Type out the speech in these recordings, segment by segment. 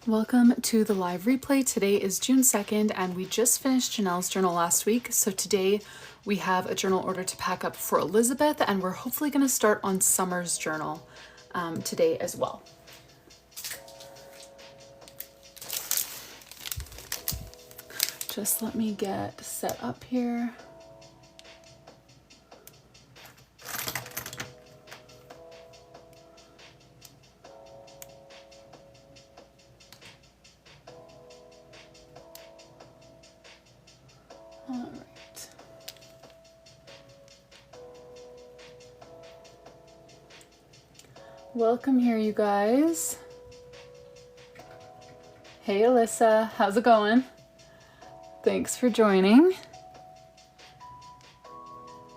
Welcome to the live replay. Today is June 2nd and we just finished Janelle's journal last week. So today we have a journal order to pack up for Elizabeth and we're hopefully going to start on Summer's journal today as well. Just let me get set up here. Welcome here, you guys. Hey, Alyssa, how's it going? Thanks for joining.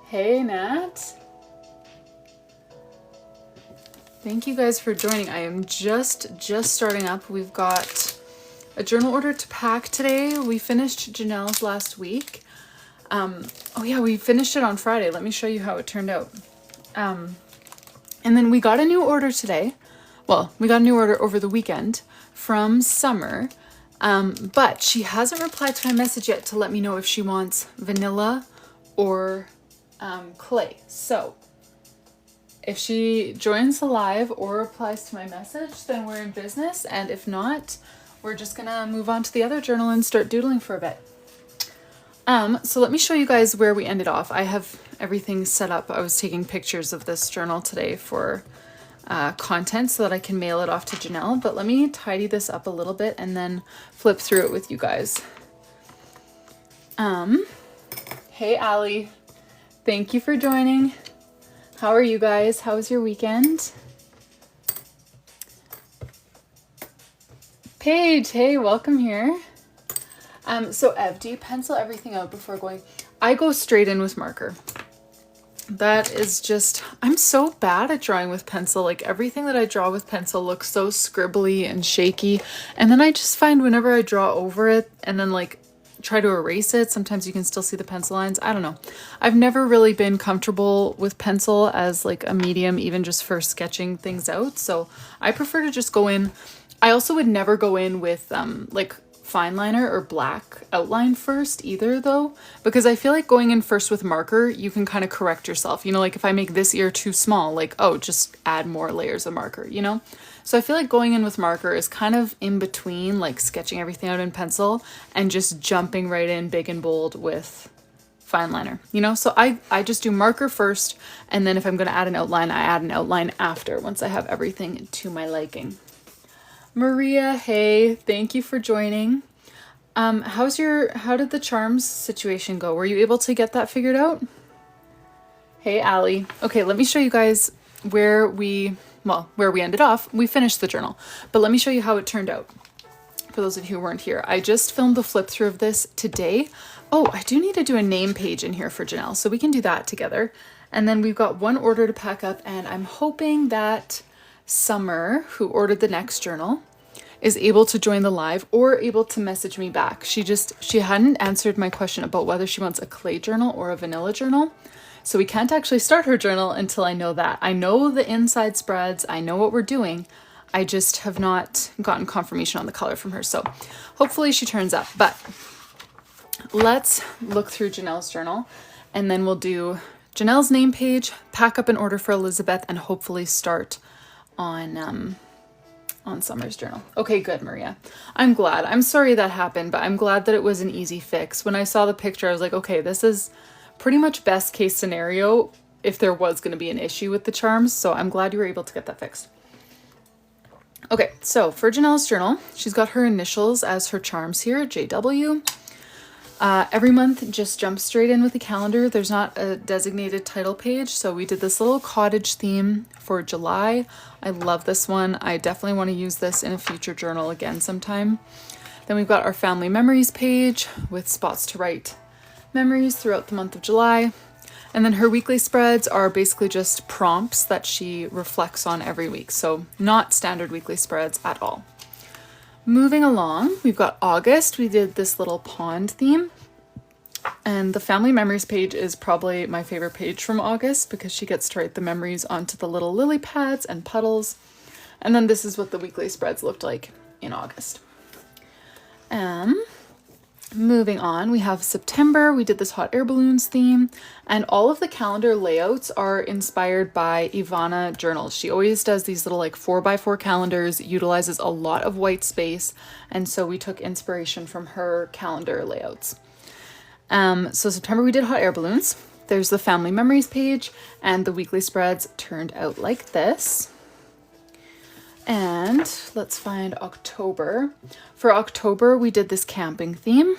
Hey, Nat. Thank you guys for joining. I am just starting up. We've got a journal order to pack today. We finished Janelle's last week. Oh yeah, we finished it on Friday. Let me show you how it turned out. And then we got a new order today. Well, we got a new order over the weekend from Summer, but she hasn't replied to my message yet to let me know if she wants vanilla or clay. So if she joins the live or replies to my message, then we're in business. And if not, we're just gonna move on to the other journal and start doodling for a bit. So let me show you guys where we ended off. I have everything set up. I was taking pictures of this journal today for content so that I can mail it off to Janelle, but let me tidy this up a little bit and then flip through it with you guys. Hey, Allie. Thank you for joining. How are you guys? How was your weekend? Paige, hey, welcome here. So Ev, do you pencil everything out before going? I go straight in with marker. That is just, I'm so bad at drawing with pencil. Like everything that I draw with pencil looks so scribbly and shaky. And then I just find whenever I draw over it and then like try to erase it, sometimes you can still see the pencil lines. I don't know. I've never really been comfortable with pencil as like a medium, even just for sketching things out. So I prefer to just go in. I also would never go in with like fine liner or black outline first either though, because I feel like going in first with marker, you can kind of correct yourself. You know, like if I make this ear too small, like, oh, just add more layers of marker, you know? So I feel like going in with marker is kind of in between like sketching everything out in pencil and just jumping right in big and bold with fine liner, you know? So I just do marker first, and then if I'm going to add an outline, I add an outline after once I have everything to my liking. Maria, hey, thank you for joining. How did the charms situation go? Were you able to get that figured out? Hey, Allie. Okay, let me show you guys where we ended off. We finished the journal, but let me show you how it turned out. For those of you who weren't here, I just filmed the flip through of this today. Oh, I do need to do a name page in here for Janelle, so we can do that together. And then we've got one order to pack up, and I'm hoping that Summer, who ordered the next journal, is able to join the live or able to message me back. She hadn't answered my question about whether she wants a clay journal or a vanilla journal. So we can't actually start her journal until I know that. I know the inside spreads, I know what we're doing. I just have not gotten confirmation on the color from her. So hopefully she turns up, but let's look through Janelle's journal and then we'll do Janelle's name page, pack up an order for Elizabeth, and hopefully start on Summer's journal. Okay, good, Maria. I'm glad. I'm sorry that happened, but I'm glad that it was an easy fix. When I saw the picture, I was like, okay, this is pretty much best case scenario if there was going to be an issue with the charms. So I'm glad you were able to get that fixed. Okay, so for Janelle's journal, she's got her initials as her charms here, JW. Every month, just jump straight in with the calendar. There's not a designated title page, so we did this little cottage theme for July. I love this one. I definitely want to use this in a future journal again sometime. Then we've got our family memories page with spots to write memories throughout the month of July. And then her weekly spreads are basically just prompts that she reflects on every week, so not standard weekly spreads at all. Moving along, we've got August. We did this little pond theme. And the family memories page is probably my favorite page from August because she gets to write the memories onto the little lily pads and puddles. And then this is what the weekly spreads looked like. in August. Moving on, we have September. We did this hot air balloons theme, and all of the calendar layouts are inspired by Ivana journals. She always does these little like 4x4 calendars, utilizes a lot of white space, and so we took inspiration from her calendar layouts. So September we did hot air balloons. There's the family memories page, and the weekly spreads turned out like this. And let's find October. For October, we did this camping theme.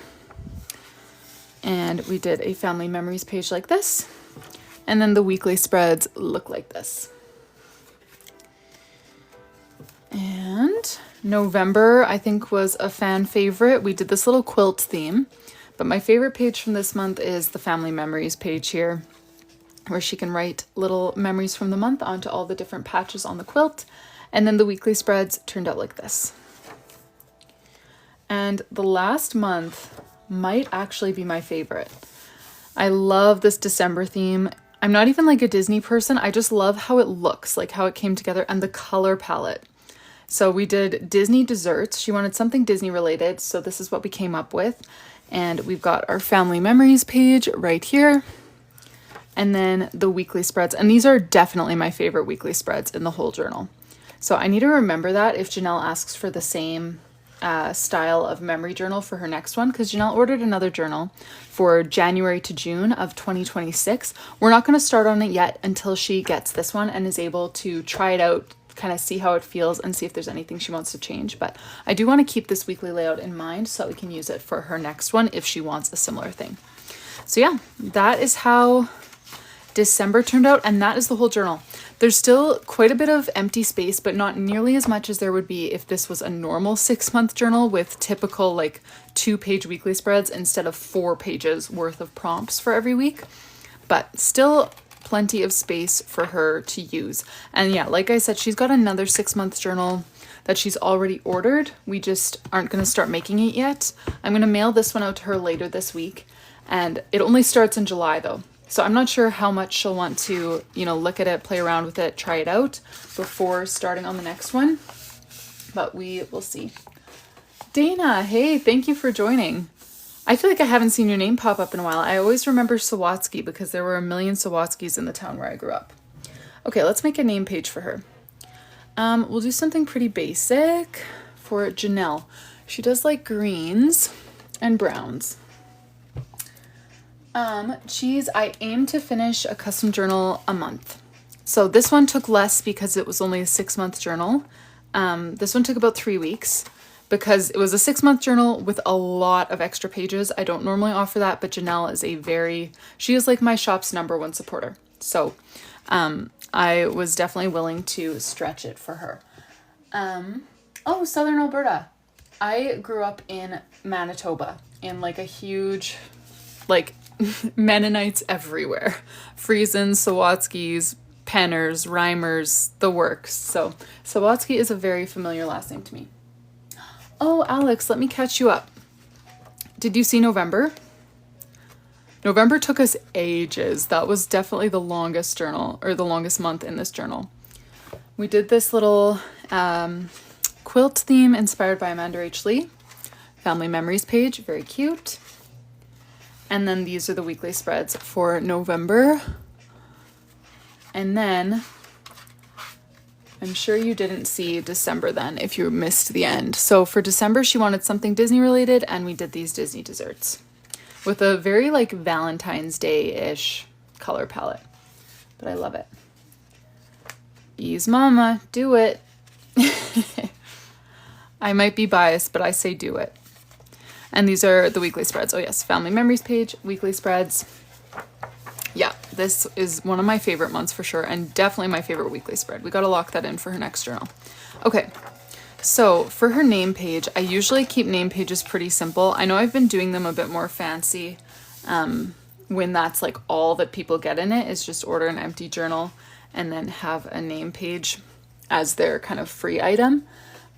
And we did a family memories page like this. And then the weekly spreads look like this. And November, I think, was a fan favorite. We did this little quilt theme. But my favorite page from this month is the family memories page here, where she can write little memories from the month onto all the different patches on the quilt. And then the weekly spreads turned out like this. And the last month might actually be my favorite. I love this December theme. I'm not even like a Disney person. I just love how it looks, like how it came together, and the color palette. So we did Disney desserts. She wanted something Disney related, so this is what we came up with. And we've got our family memories page right here. And then the weekly spreads. And these are definitely my favorite weekly spreads in the whole journal. So I need to remember that if Janelle asks for the same style of memory journal for her next one, because Janelle ordered another journal for January to June of 2026. We're not going to start on it yet until she gets this one and is able to try it out, kind of see how it feels and see if there's anything she wants to change. But I do want to keep this weekly layout in mind so that we can use it for her next one if she wants a similar thing. So yeah, that is how December turned out, and that is the whole journal. There's still quite a bit of empty space, but not nearly as much as there would be if this was a normal 6-month journal with typical like 2-page weekly spreads instead of 4 pages worth of prompts for every week. But still plenty of space for her to use. And yeah, like I said, she's got another 6-month journal that she's already ordered. We just aren't going to start making it yet. I'm going to mail this one out to her later this week, and it only starts in July though. So I'm not sure how much she'll want to, you know, look at it, play around with it, try it out before starting on the next one. But we will see. Dana, hey, thank you for joining. I feel like I haven't seen your name pop up in a while. I always remember Sawatsky because there were a million Sawatskys in the town where I grew up. Okay, let's make a name page for her. We'll do something pretty basic for Janelle. She does like greens and browns. I aim to finish a custom journal a month. So this one took less because it was only a 6-month journal. This one took about 3 weeks because it was a 6-month journal with a lot of extra pages. I don't normally offer that, but Janelle is she is like my shop's #1 supporter. So, I was definitely willing to stretch it for her. Oh, Southern Alberta. I grew up in Manitoba in like a huge, like, Mennonites everywhere. Friesens, Sawatskys, Penners, Reimers, the works. So Sawatsky is a very familiar last name to me. Oh, Alex, let me catch you up. Did you see November? November took us ages. That was definitely the longest journal, or the longest month in this journal. We did this little quilt theme inspired by Amanda H. Lee. Family memories page, very cute. And then these are the weekly spreads for November. And then I'm sure you didn't see December then if you missed the end. So for December, she wanted something Disney related, and we did these Disney desserts with a very like Valentine's Day-ish color palette. But I love it. Ease mama, do it. I might be biased, but I say do it. And these are the weekly spreads. Oh yes, family memories page, weekly spreads. Yeah, this is one of my favorite months for sure, and definitely my favorite weekly spread. We got to lock that in for her next journal. Okay, so for her name page, I usually keep name pages pretty simple. I know I've been doing them a bit more fancy when that's like all that people get in it is just order an empty journal and then have a name page as their kind of free item.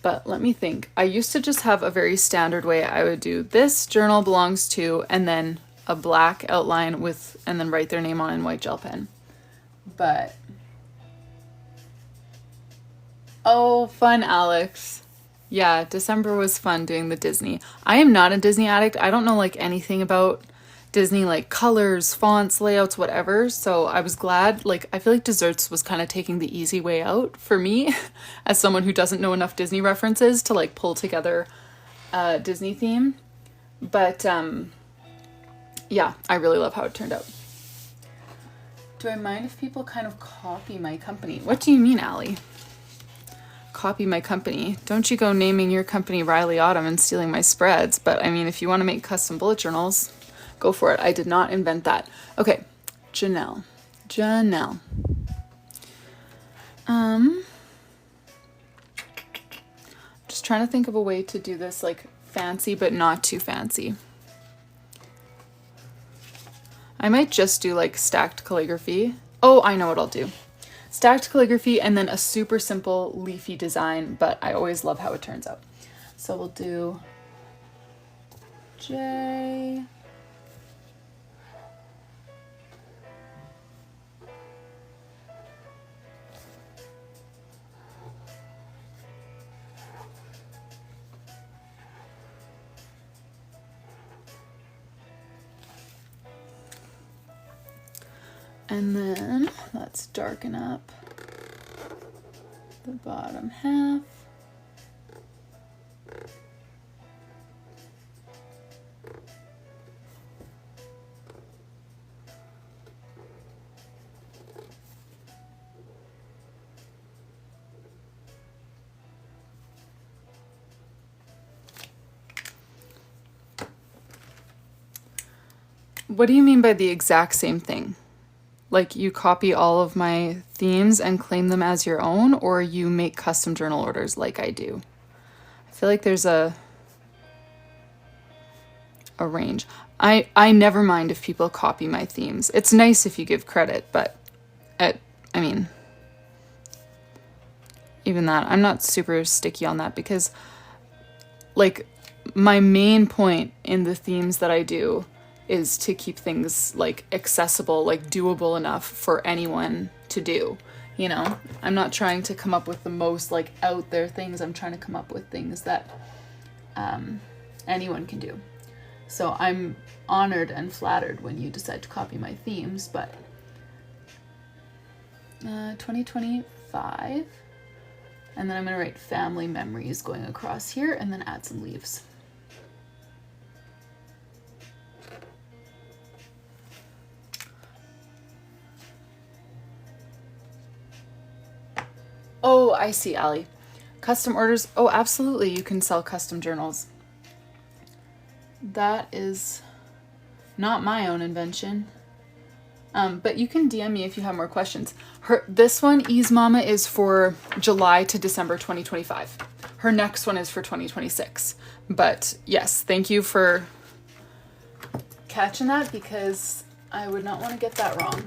But let me think. I used to just have a very standard way. I would do this journal belongs to, and then a black outline with, and then write their name on in white gel pen. But, oh, fun, Alex. Yeah, December was fun doing the Disney. I am not a Disney addict. I don't know like anything about Disney, like colors, fonts, layouts, whatever. So I was glad, like, I feel like desserts was kind of taking the easy way out for me as someone who doesn't know enough Disney references to like pull together a Disney theme. But yeah, I really love how it turned out. Do I mind if people kind of copy my company? What do you mean, Allie? Copy my company? Don't you go naming your company Rylee Autumn and stealing my spreads. But I mean, if you want to make custom bullet journals, go for it. I did not invent that. Okay, Janelle. Just trying to think of a way to do this like fancy, but not too fancy. I might just do like stacked calligraphy. Oh, I know what I'll do. Stacked calligraphy and then a super simple leafy design, but I always love how it turns out. So we'll do J. And then let's darken up the bottom half. What do you mean by the exact same thing? Like you copy all of my themes and claim them as your own, or you make custom journal orders like I do? I feel like there's a range. I never mind if people copy my themes. It's nice if you give credit, but I mean, even that, I'm not super sticky on that because like my main point in the themes that I do is to keep things like accessible, like doable enough for anyone to do. You know, I'm not trying to come up with the most like out there things. I'm trying to come up with things that anyone can do. So I'm honored and flattered when you decide to copy my themes, but 2025, and then I'm gonna write family memories going across here and then add some leaves. Oh, I see, Allie. Custom orders. Oh, absolutely. You can sell custom journals. That is not my own invention. But you can DM me if you have more questions. This one, Ease Mama, is for July to December 2025. Her next one is for 2026. But yes, thank you for catching that because I would not want to get that wrong.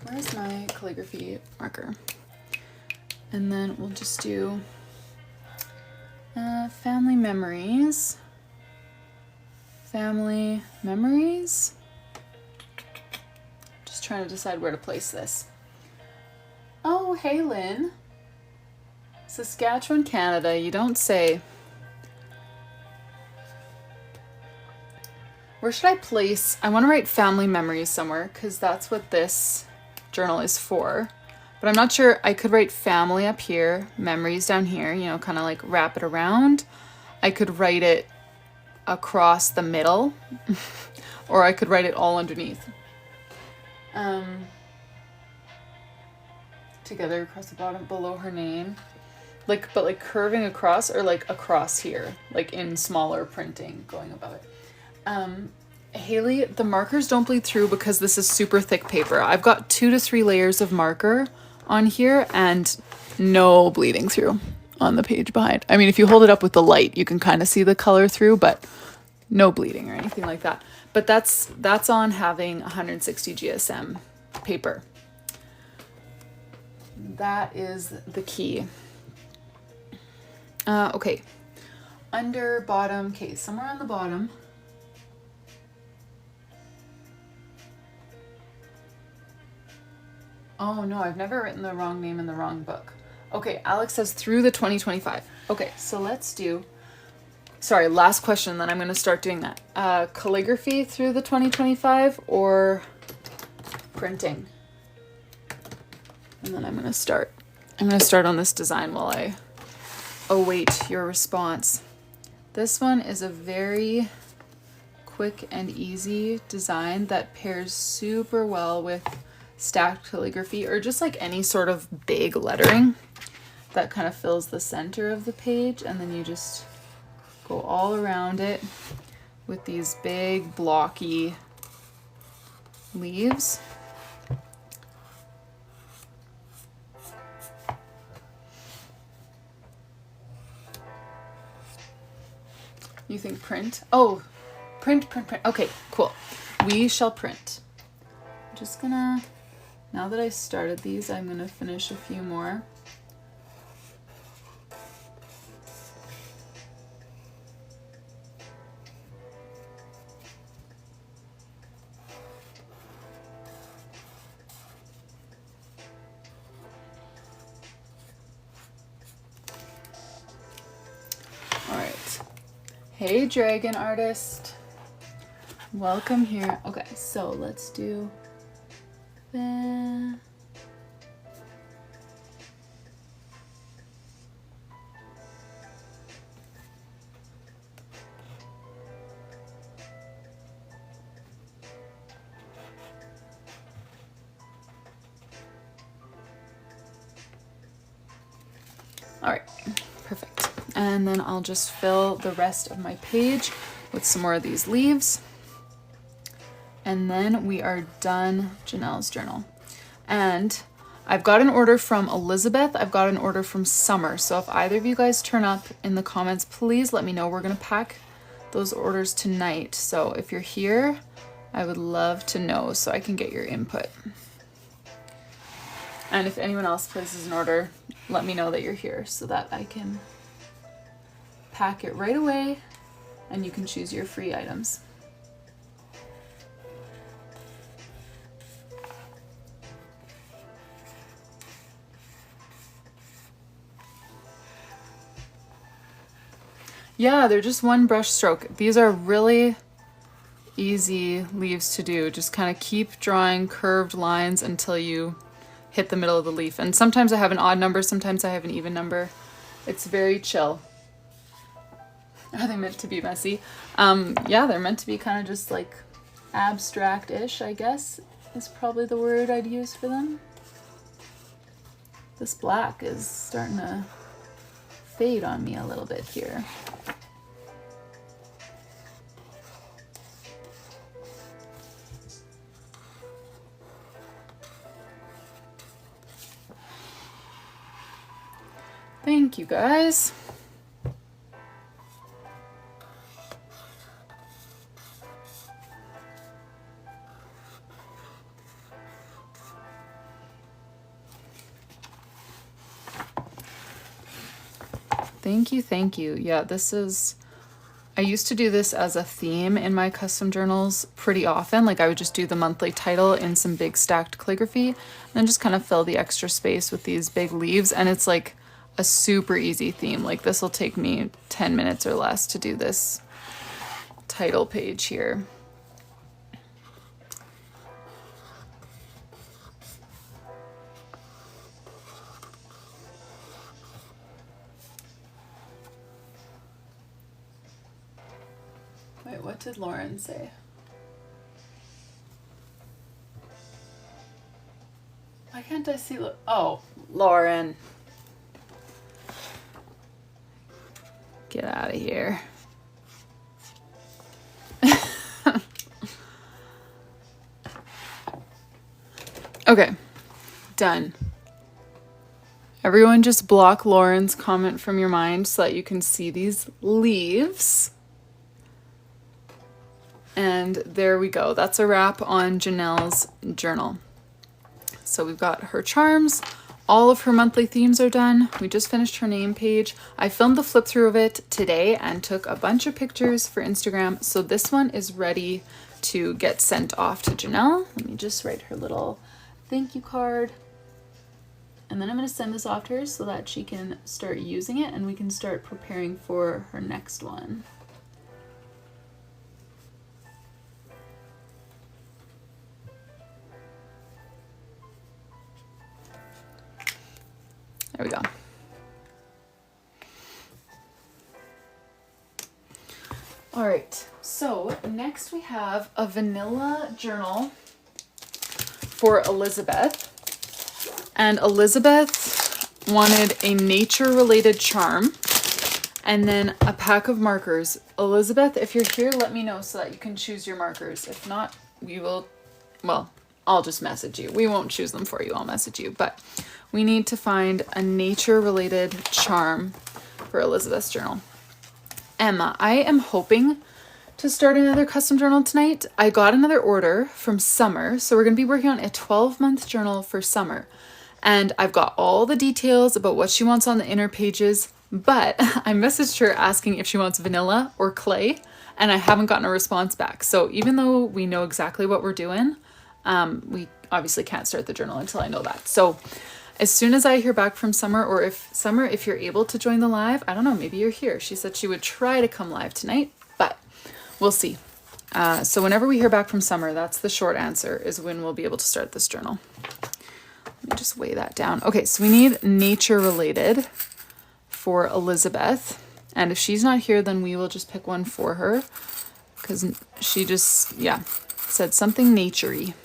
Where's my calligraphy marker? And then we'll just do family memories. Family memories. Just trying to decide where to place this. Oh, hey, Lynn. Saskatchewan, Canada. You don't say. Where should I place? I want to write family memories somewhere because that's what this journal is for. But I'm not sure. I could write family up here, memories down here, you know, kind of like wrap it around. I could write it across the middle, or I could write it all underneath. Together across the bottom, below her name. Like, but like curving across, or like across here, like in smaller printing going above it. Haley, the markers don't bleed through because this is super thick paper. I've got 2 to 3 layers of marker on here and no bleeding through on the page behind. I mean, if you hold it up with the light, you can kind of see the color through, but no bleeding or anything like that. But that's on having 160 GSM paper. That is the key. Okay. Under, bottom, okay, somewhere on the bottom. Oh no, I've never written the wrong name in the wrong book. Okay, Alex says through the 2025. Okay, so let's do, sorry, last question, then I'm going to start doing that. Calligraphy through the 2025 or printing? And then I'm going to start. I'm going to start on this design while I await your response. This one is a very quick and easy design that pairs super well with stacked calligraphy or just like any sort of big lettering that kind of fills the center of the page, and then you just go all around it with these big blocky leaves. You think print? Oh, print. Okay, cool. We shall print. I'm just gonna, now that I started these, I'm gonna finish a few more. Hey, dragon artist. Welcome here. Okay, so let's do that. All right, perfect. And then I'll just fill the rest of my page with some more of these leaves. And then we are done Janelle's journal. And I've got an order from Elizabeth. I've got an order from Summer. So if either of you guys turn up in the comments, please let me know. We're gonna pack those orders tonight. So if you're here, I would love to know so I can get your input. And if anyone else places an order, let me know that you're here so that I can pack it right away and you can choose your free items. Yeah, they're just one brush stroke. These are really easy leaves to do. Just kind of keep drawing curved lines until you hit the middle of the leaf. And sometimes I have an odd number, sometimes I have an even number. It's very chill. Are they meant to be messy? Yeah, they're meant to be kind of just like abstract-ish, I guess, is probably the word I'd use for them. This black is starting to fade on me a little bit here. Thank you, guys. Thank you. Yeah, this is, I used to do this as a theme in my custom journals pretty often. Like I would just do the monthly title in some big stacked calligraphy and then just kind of fill the extra space with these big leaves. And it's like a super easy theme. Like this will take me 10 minutes or less to do this title page here. Wait, what did Lauren say? Why can't I see? Oh, Lauren. Get out of here. Okay, done. Everyone just block Lauren's comment from your mind so that you can see these leaves. And there we go. That's a wrap on Janelle's journal. So we've got her charms. All of her monthly themes are done. We just finished her name page. I filmed the flip through of it today and took a bunch of pictures for Instagram. So this one is ready to get sent off to Janelle. Let me just write her little thank you card. And then I'm going to send this off to her so that she can start using it and we can start preparing for her next one. There we go. All right, so next we have a vanilla journal for Elizabeth. And Elizabeth wanted a nature-related charm and then a pack of markers. Elizabeth, if you're here, let me know so that you can choose your markers. If not, we will, well, I'll just message you. We won't choose them for you, I'll message you. But we need to find a nature-related charm for Elizabeth's journal. Emma, I am hoping to start another custom journal tonight. I got another order from Summer, so we're going to be working on a 12-month journal for Summer. And I've got all the details about what she wants on the inner pages, but I messaged her asking if she wants vanilla or clay, and I haven't gotten a response back. So even though we know exactly what we're doing, we obviously can't start the journal until I know that. So as soon as I hear back from Summer, or if Summer, if you're able to join the live, I don't know, maybe you're here. She said she would try to come live tonight, but we'll see. So whenever we hear back from Summer, that's the short answer, is when we'll be able to start this journal. Let me just weigh that down. Okay, so we need nature related for Elizabeth. And if she's not here, then we will just pick one for her, because she just, yeah, said something naturey.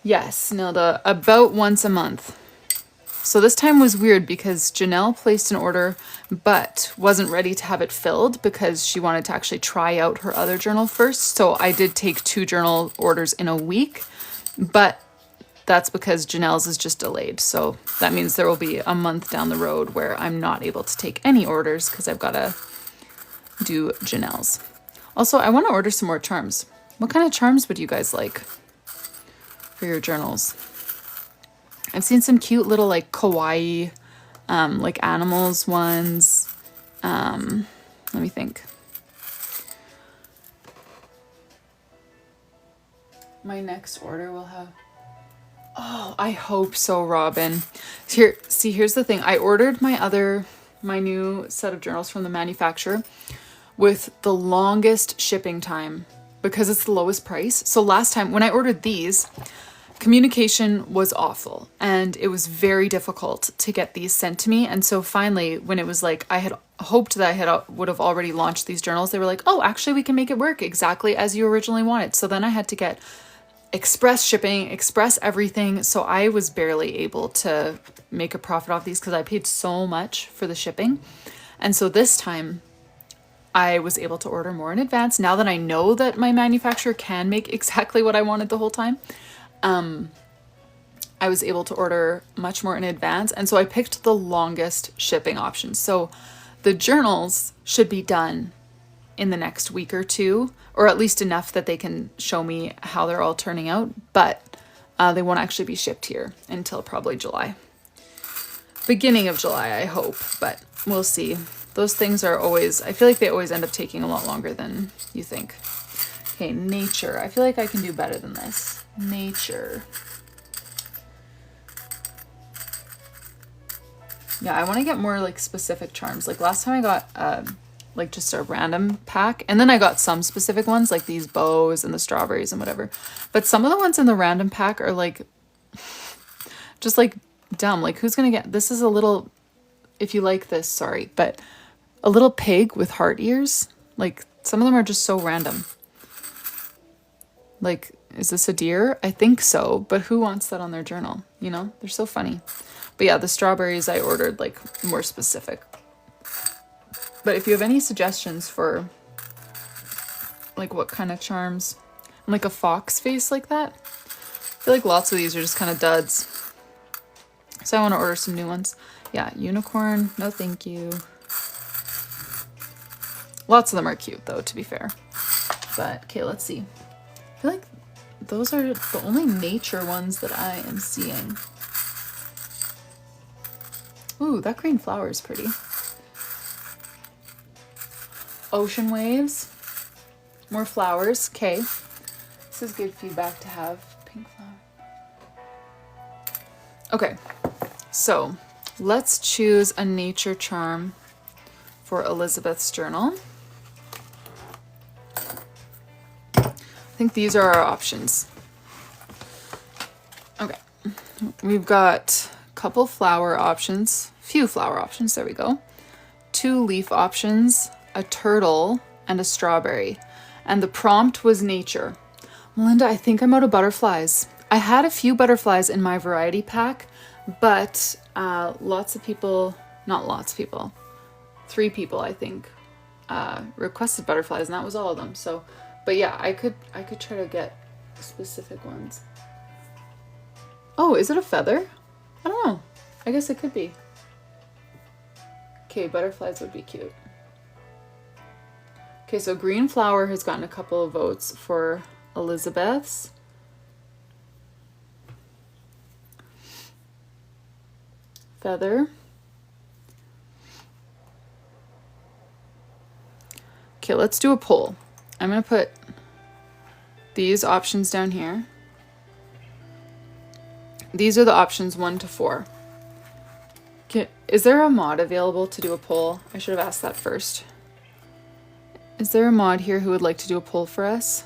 Yes, Nilda, about once a month. So this time was weird because Janelle placed an order but wasn't ready to have it filled because she wanted to actually try out her other journal first. So I did take 2 journal orders in a week, but that's because Janelle's is just delayed. So that means there will be a month down the road where I'm not able to take any orders because I've got to do Janelle's. Also, I want to order some more charms. What kind of charms would you guys like for your journals? I've seen some cute little like kawaii, like animals ones. Let me think. My next order will have, oh, I hope so, Robin. Here, see, here's the thing. I ordered my new set of journals from the manufacturer with the longest shipping time because it's the lowest price. So last time when I ordered these, communication was awful and it was very difficult to get these sent to me. And so finally, when it was like, I had hoped that I would have already launched these journals, they were like, oh, actually we can make it work exactly as you originally wanted. So then I had to get express shipping, express everything. So I was barely able to make a profit off these because I paid so much for the shipping. And so this time I was able to order more in advance. Now that I know that my manufacturer can make exactly what I wanted the whole time, I was able to order much more in advance. And so I picked the longest shipping option. So the journals should be done in the next week or two, or at least enough that they can show me how they're all turning out. But they won't actually be shipped here until probably July. Beginning of July, I hope, but we'll see. Those things are always, I feel like they always end up taking a lot longer than you think. Okay, nature. I feel like I can do better than this. Nature. Yeah, I want to get more like specific charms. Like last time I got like just a random pack, and then I got some specific ones like these bows and the strawberries and whatever. But some of the ones in the random pack are like just like dumb. Like who's gonna get this? Is a little, if you like this, sorry, but a little pig with heart ears. Like some of them are just so random. Like, is this a deer? I think so, but who wants that on their journal? You know, they're so funny. But yeah, the strawberries I ordered like more specific. But if you have any suggestions for like what kind of charms, and like a fox face like that, I feel like lots of these are just kind of duds. So I want to order some new ones. Yeah, unicorn, no thank you. Lots of them are cute though, to be fair. But okay, let's see. I feel like those are the only nature ones that I am seeing. Ooh, that green flower is pretty. Ocean waves. More flowers. Okay. This is good feedback to have. Pink flower. Okay, so let's choose a nature charm for Elizabeth's journal. I think these are our options. Okay, we've got a couple flower options, few flower options, there we go. 2 leaf options, a turtle, and a strawberry. And the prompt was nature. Melinda, I think I'm out of butterflies. I had a few butterflies in my variety pack, but lots of people, not lots of people, 3 people I think requested butterflies, and that was all of them. So, but yeah, I could try to get specific ones. Oh, is it a feather? I don't know. I guess it could be. Okay, butterflies would be cute. Okay, so green flower has gotten a couple of votes for Elizabeth's. Feather. Okay, let's do a poll. I'm going to put these options down here. These are the options 1 to 4. Is there a mod available to do a poll? I should have asked that first. Is there a mod here who would like to do a poll for us?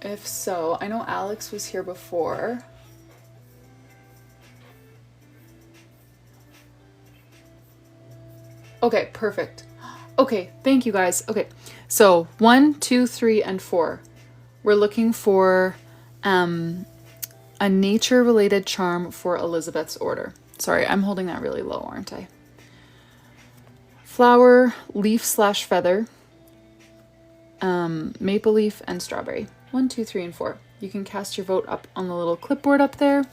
If so, I know Alex was here before. Okay, perfect. Okay, thank you guys. Okay, so 1, 2, 3, and 4. We're looking for a nature-related charm for Elizabeth's order. Sorry, I'm holding that really low, aren't I? Flower, leaf/feather, maple leaf, and strawberry. 1, 2, 3, and 4. You can cast your vote up on the little clipboard up there.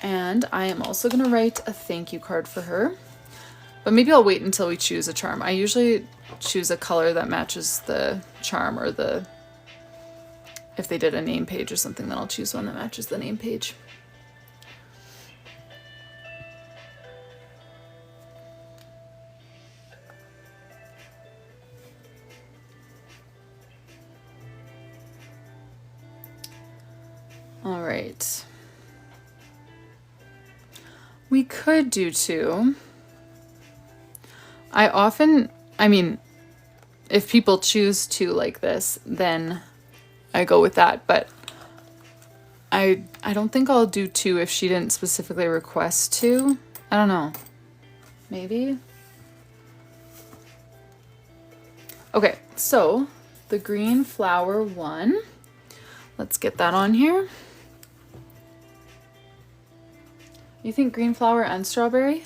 And I am also going to write a thank you card for her. But maybe I'll wait until we choose a charm. I usually choose a color that matches the charm, or if they did a name page or something, then I'll choose one that matches the name page. All right. We could do 2. I mean, if people choose to like this, then I go with that, but I don't think I'll do 2 if she didn't specifically request 2. I don't know. Maybe? Okay, so the green flower one. Let's get that on here. You think green flower and strawberry?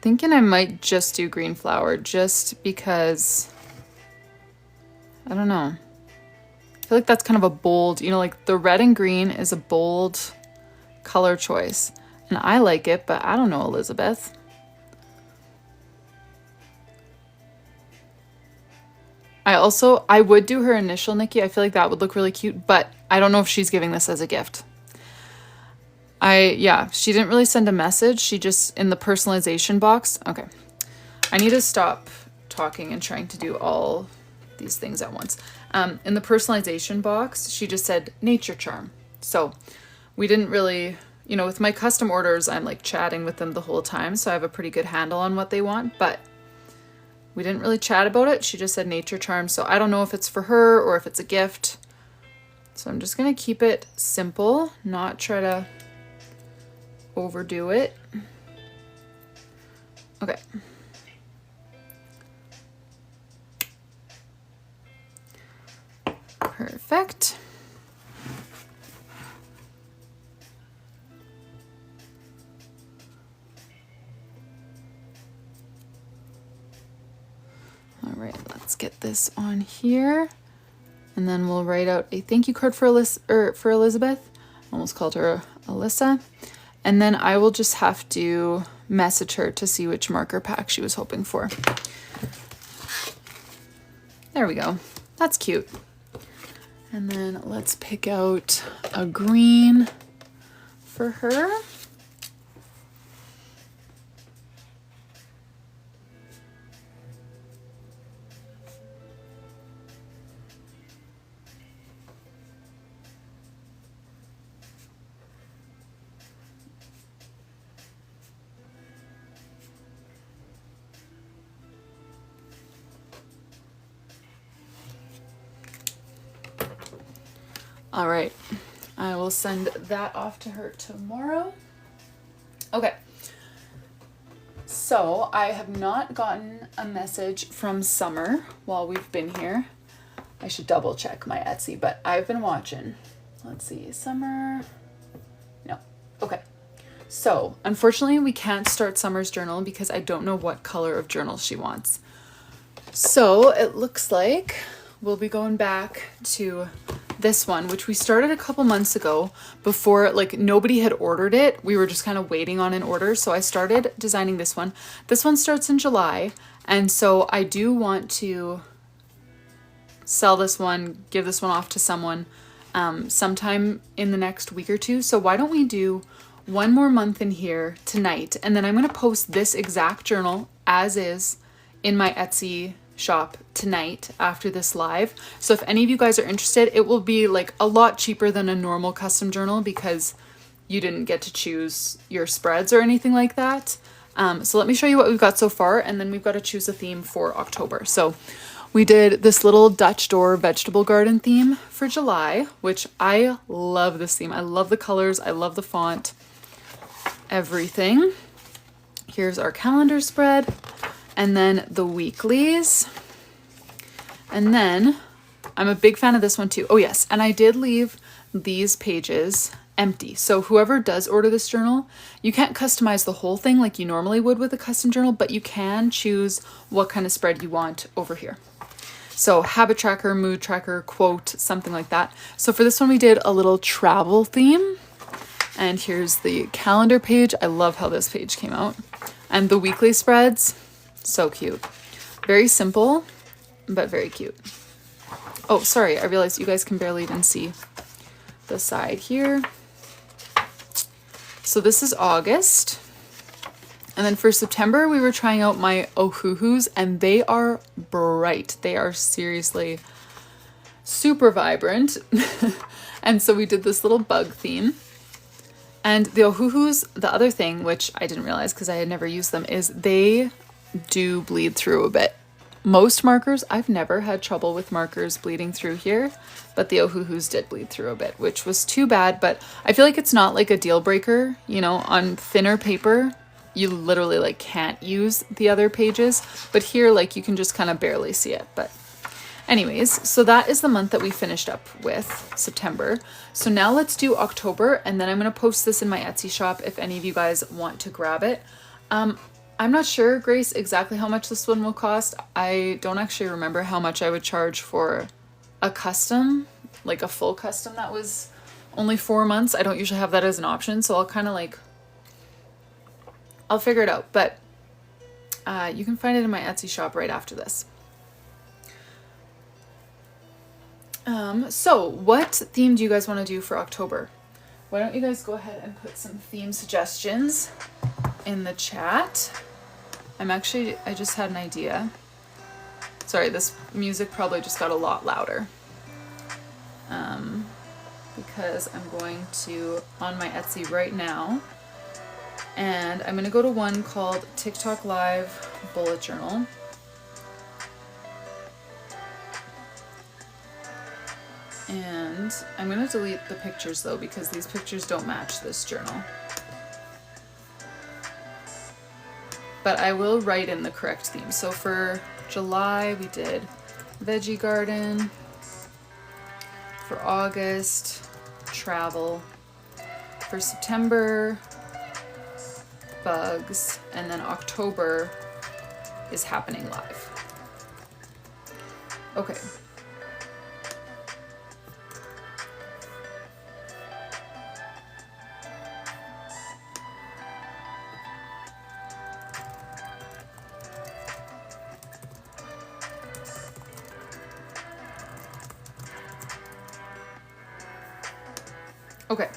Thinking I might just do green flower just because, I don't know. I feel like that's kind of a bold, like the red and green is a bold color choice. And I like it, but I don't know, Elizabeth. I would do her initial, Nikki. I feel like that would look really cute, but I don't know if she's giving this as a gift. She didn't really send a message. She just, in the personalization box. Okay. I need to stop talking and trying to do all these things at once. In the personalization box, she just said nature charm. So we didn't really, with my custom orders, I'm like chatting with them the whole time. So I have a pretty good handle on what they want, but we didn't really chat about it. She just said nature charm. So I don't know if it's for her or if it's a gift. So I'm just going to keep it simple, not try to overdo it. Okay. Perfect. All right, let's get this on here. And then we'll write out a thank you card for Elizabeth. Almost called her Alyssa. And then I will just have to message her to see which marker pack she was hoping for. There we go. That's cute. And then let's pick out a green for her. All right, I will send that off to her tomorrow. Okay. So I have not gotten a message from Summer while we've been here. I should double check my Etsy, but I've been watching. Let's see, Summer. No. Okay. So unfortunately we can't start Summer's journal because I don't know what color of journal she wants. So it looks like we'll be going back to this one, which we started a couple months ago before, like, nobody had ordered it. We were just kind of waiting on an order. So I started designing this one. This one starts in July. And so I do want to sell this one, give this one off to someone sometime in the next week or two. So why don't we do one more month in here tonight, and then I'm going to post this exact journal as is in my Etsy shop tonight after this live. So if any of you guys are interested, it will be like a lot cheaper than a normal custom journal because you didn't get to choose your spreads or anything like that. So let me show you what we've got so far, and then we've got to choose a theme for October. So we did this little Dutch door vegetable garden theme for July, which I love this theme. I love the colors. I love the font, everything. Here's our calendar spread, and then the weeklies. And then I'm a big fan of this one too. Oh yes, and I did leave these pages empty. So whoever does order this journal, you can't customize the whole thing like you normally would with a custom journal, but you can choose what kind of spread you want over here. So habit tracker, mood tracker, quote, something like that. So for this one, we did a little travel theme. And here's the calendar page. I love how this page came out. And the weekly spreads, so cute. Very simple, but very cute. Oh, sorry, I realized you guys can barely even see the side here. So this is August. And then for September, we were trying out my OBUJOs, and they are bright. They are seriously super vibrant. And so we did this little bug theme. And the OBUJOs, the other thing, which I didn't realize because I had never used them, is they do bleed through a bit. Most markers, I've never had trouble with markers bleeding through here, but the OBUJOs did bleed through a bit, which was too bad. But I feel like it's not like a deal breaker, you know, on thinner paper. You literally like can't use the other pages, but here like you can just kind of barely see it. But anyways, so that is the month that we finished up with, September. So now let's do October, and then I'm going to post this in my Etsy shop if any of you guys want to grab it. I'm not sure, Grace, exactly how much this one will cost. I don't actually remember how much I would charge for a custom, like a full custom that was only 4 months. I don't usually have that as an option, so I'll kind of like, I'll figure it out, but you can find it in my Etsy shop right after this. So what theme do you guys want to do for October? Why don't you guys go ahead and put some theme suggestions in the chat? I just had an idea. Sorry, this music probably just got a lot louder. Because I'm going to, on my Etsy right now, and I'm going to go to one called TikTok Live Bullet Journal. And I'm going to delete the pictures though, because these pictures don't match this journal. But I will write in the correct theme. So for July, we did Veggie Garden. For August, travel. For September, bugs. And then October is happening live. Okay. Okay,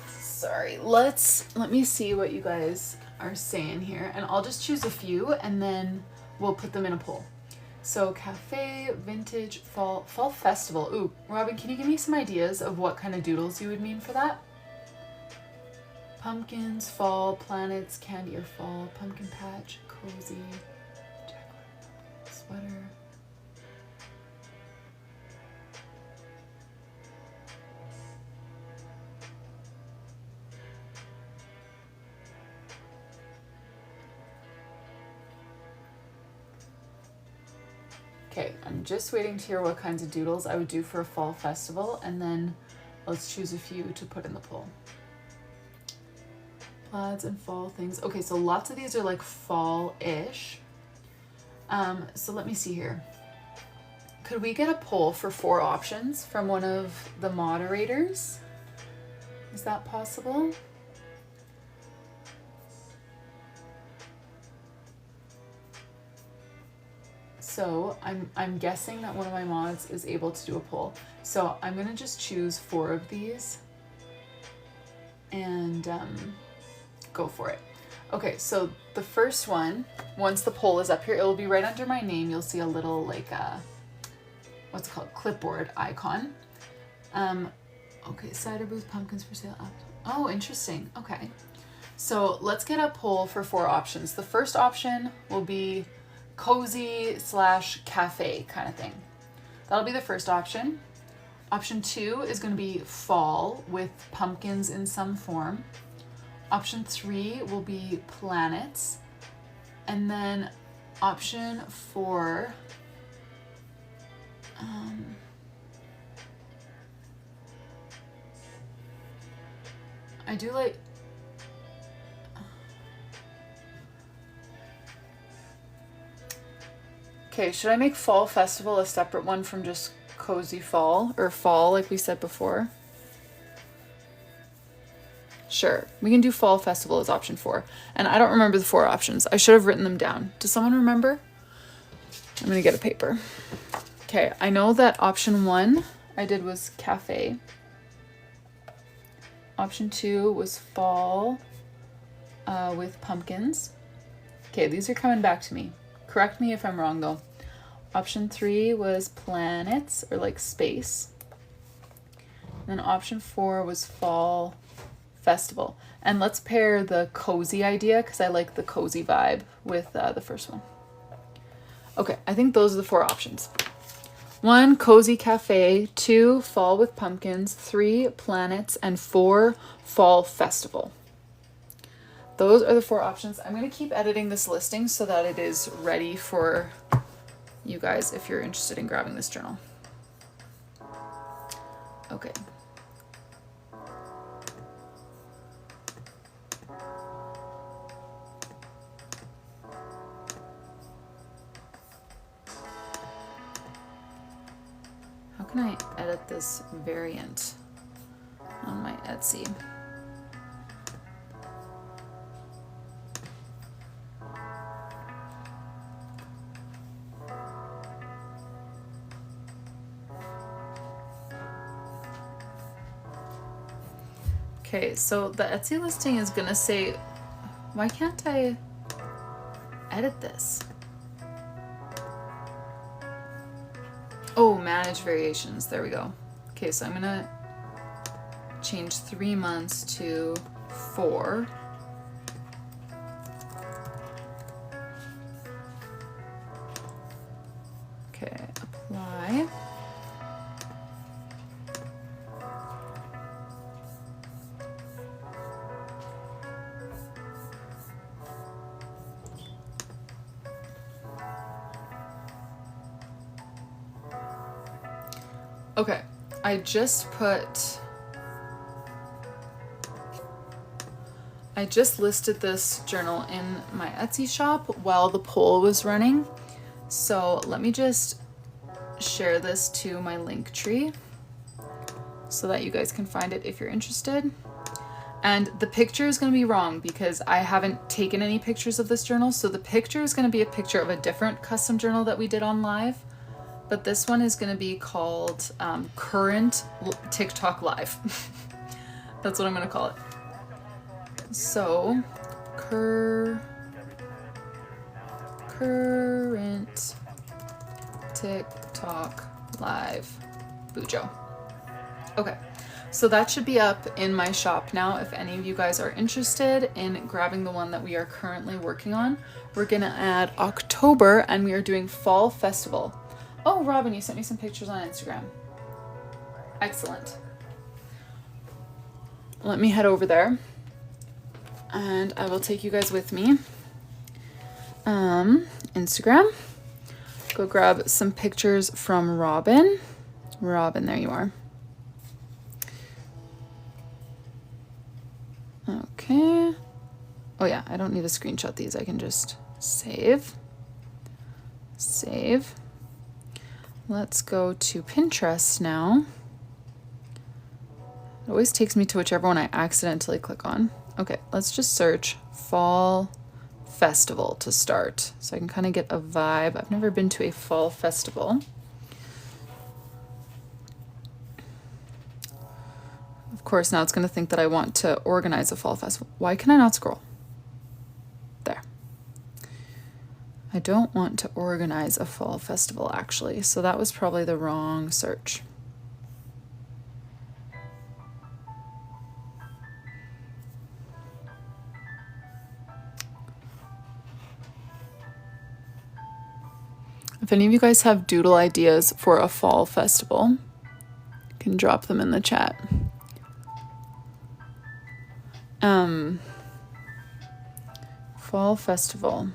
sorry, let me see what you guys are saying here, and I'll just choose a few and then we'll put them in a poll. So cafe, vintage, fall festival. Ooh, Robin, can you give me some ideas of what kind of doodles you would mean for that? Pumpkins, fall, planets, candy or fall, pumpkin patch, cozy, sweater. Okay, I'm just waiting to hear what kinds of doodles I would do for a fall festival, and then let's choose a few to put in the poll. Plaids and fall things. Okay, so lots of these are like fall-ish. So let me see here. Could we get a poll for 4 options from one of the moderators? Is that possible? So I'm guessing that one of my mods is able to do a poll. So I'm gonna just choose 4 of these and go for it. Okay, so the first one, once the poll is up here, it will be right under my name. You'll see a little like what's it called, clipboard icon. Okay, cider booth, pumpkins for sale up. Oh, interesting. Okay, so let's get a poll for 4 options. The first option will be cozy / cafe kind of thing. That'll be the first option. Option 2 is going to be fall with pumpkins in some form. Option 3 will be planets. And then option 4, I do like, okay, should I make fall festival a separate one from just cozy fall, or fall like we said before? Sure, we can do fall festival as option 4. And I don't remember the 4 options. I should have written them down. Does someone remember? I'm gonna get a paper. Okay, I know that option 1 I did was cafe. Option 2 was fall with pumpkins. Okay, these are coming back to me. Correct me if I'm wrong though. Option 3 was planets, or like space. And then option 4 was fall festival. And let's pair the cozy idea, because I like the cozy vibe, with the first one. Okay, I think those are the 4 options. 1, cozy cafe. 2, fall with pumpkins. 3, planets. And 4, fall festival. Those are the 4 options. I'm going to keep editing this listing so that it is ready for you guys if you're interested in grabbing this journal. Okay. How can I edit this variant on my Etsy? Okay, so the Etsy listing is gonna say, why can't I edit this? Oh, manage variations, there we go. Okay, so I'm gonna change 3 months to 4. Okay, apply. Okay, I just listed this journal in my Etsy shop while the poll was running. So let me just share this to my link tree so that you guys can find it if you're interested. And the picture is going to be wrong because I haven't taken any pictures of this journal. So the picture is going to be a picture of a different custom journal that we did on live. But this one is going to be called Current TikTok Live. That's what I'm going to call it. So, Current TikTok Live Bujo. Okay, so that should be up in my shop now if any of you guys are interested in grabbing the one that we are currently working on. We're going to add October and we are doing Fall Festival. Oh, Robin, you sent me some pictures on Instagram. Excellent. Let me head over there and I will take you guys with me. Instagram, go grab some pictures from Robin. Robin, there you are. Okay. Oh yeah, I don't need to screenshot these. I can just save. Save. Let's go to Pinterest now. It always takes me to whichever one I accidentally click on. Okay, let's just search Fall Festival to start, so I can kind of get a vibe. I've never been to a fall festival. Of course, now it's going to think that I want to organize a fall festival. Why can I not scroll? There. I don't want to organize a fall festival, actually, so that was probably the wrong search. If any of you guys have doodle ideas for a fall festival, you can drop them in the chat. Fall festival.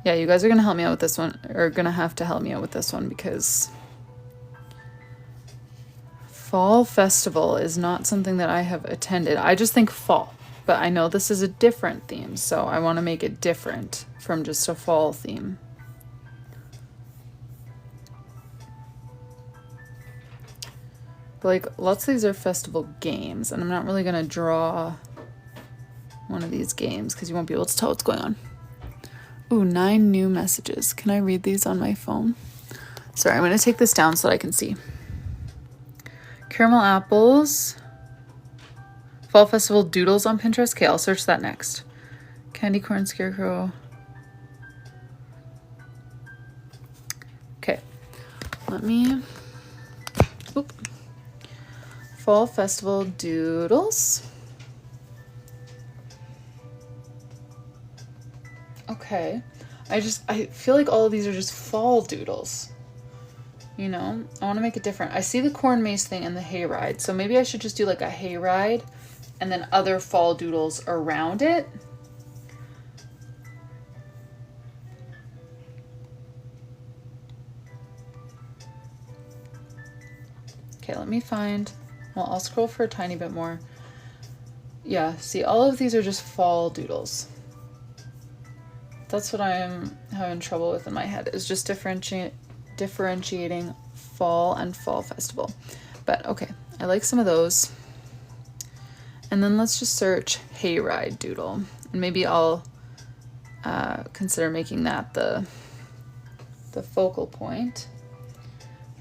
Yeah, you guys are gonna help me out with this one, or gonna have to help me out with this one, because fall festival is not something that I have attended. I just think fall, but I know this is a different theme, so I want to make it different from just a fall theme. But like, lots of these are festival games, and I'm not really gonna draw one of these games because you won't be able to tell what's going on. Ooh, 9 new messages. Can I read these on my phone? Sorry, I'm gonna take this down so that I can see. Caramel apples. Fall festival doodles on Pinterest. Okay, I'll search that next. Candy corn scarecrow. Okay, let me. Oop. Fall festival doodles. Okay, I feel like all of these are just fall doodles. You know, I want to make it different. I see the corn maze thing and the hayride, so maybe I should just do like a hayride and then other fall doodles around it. Okay, let me find. Well, I'll scroll for a tiny bit more. Yeah, see, all of these are just fall doodles. That's what I am having trouble with in my head, is just differentiating fall and fall festival. But okay, I like some of those. And then let's just search hayride doodle. And maybe I'll consider making that the focal point.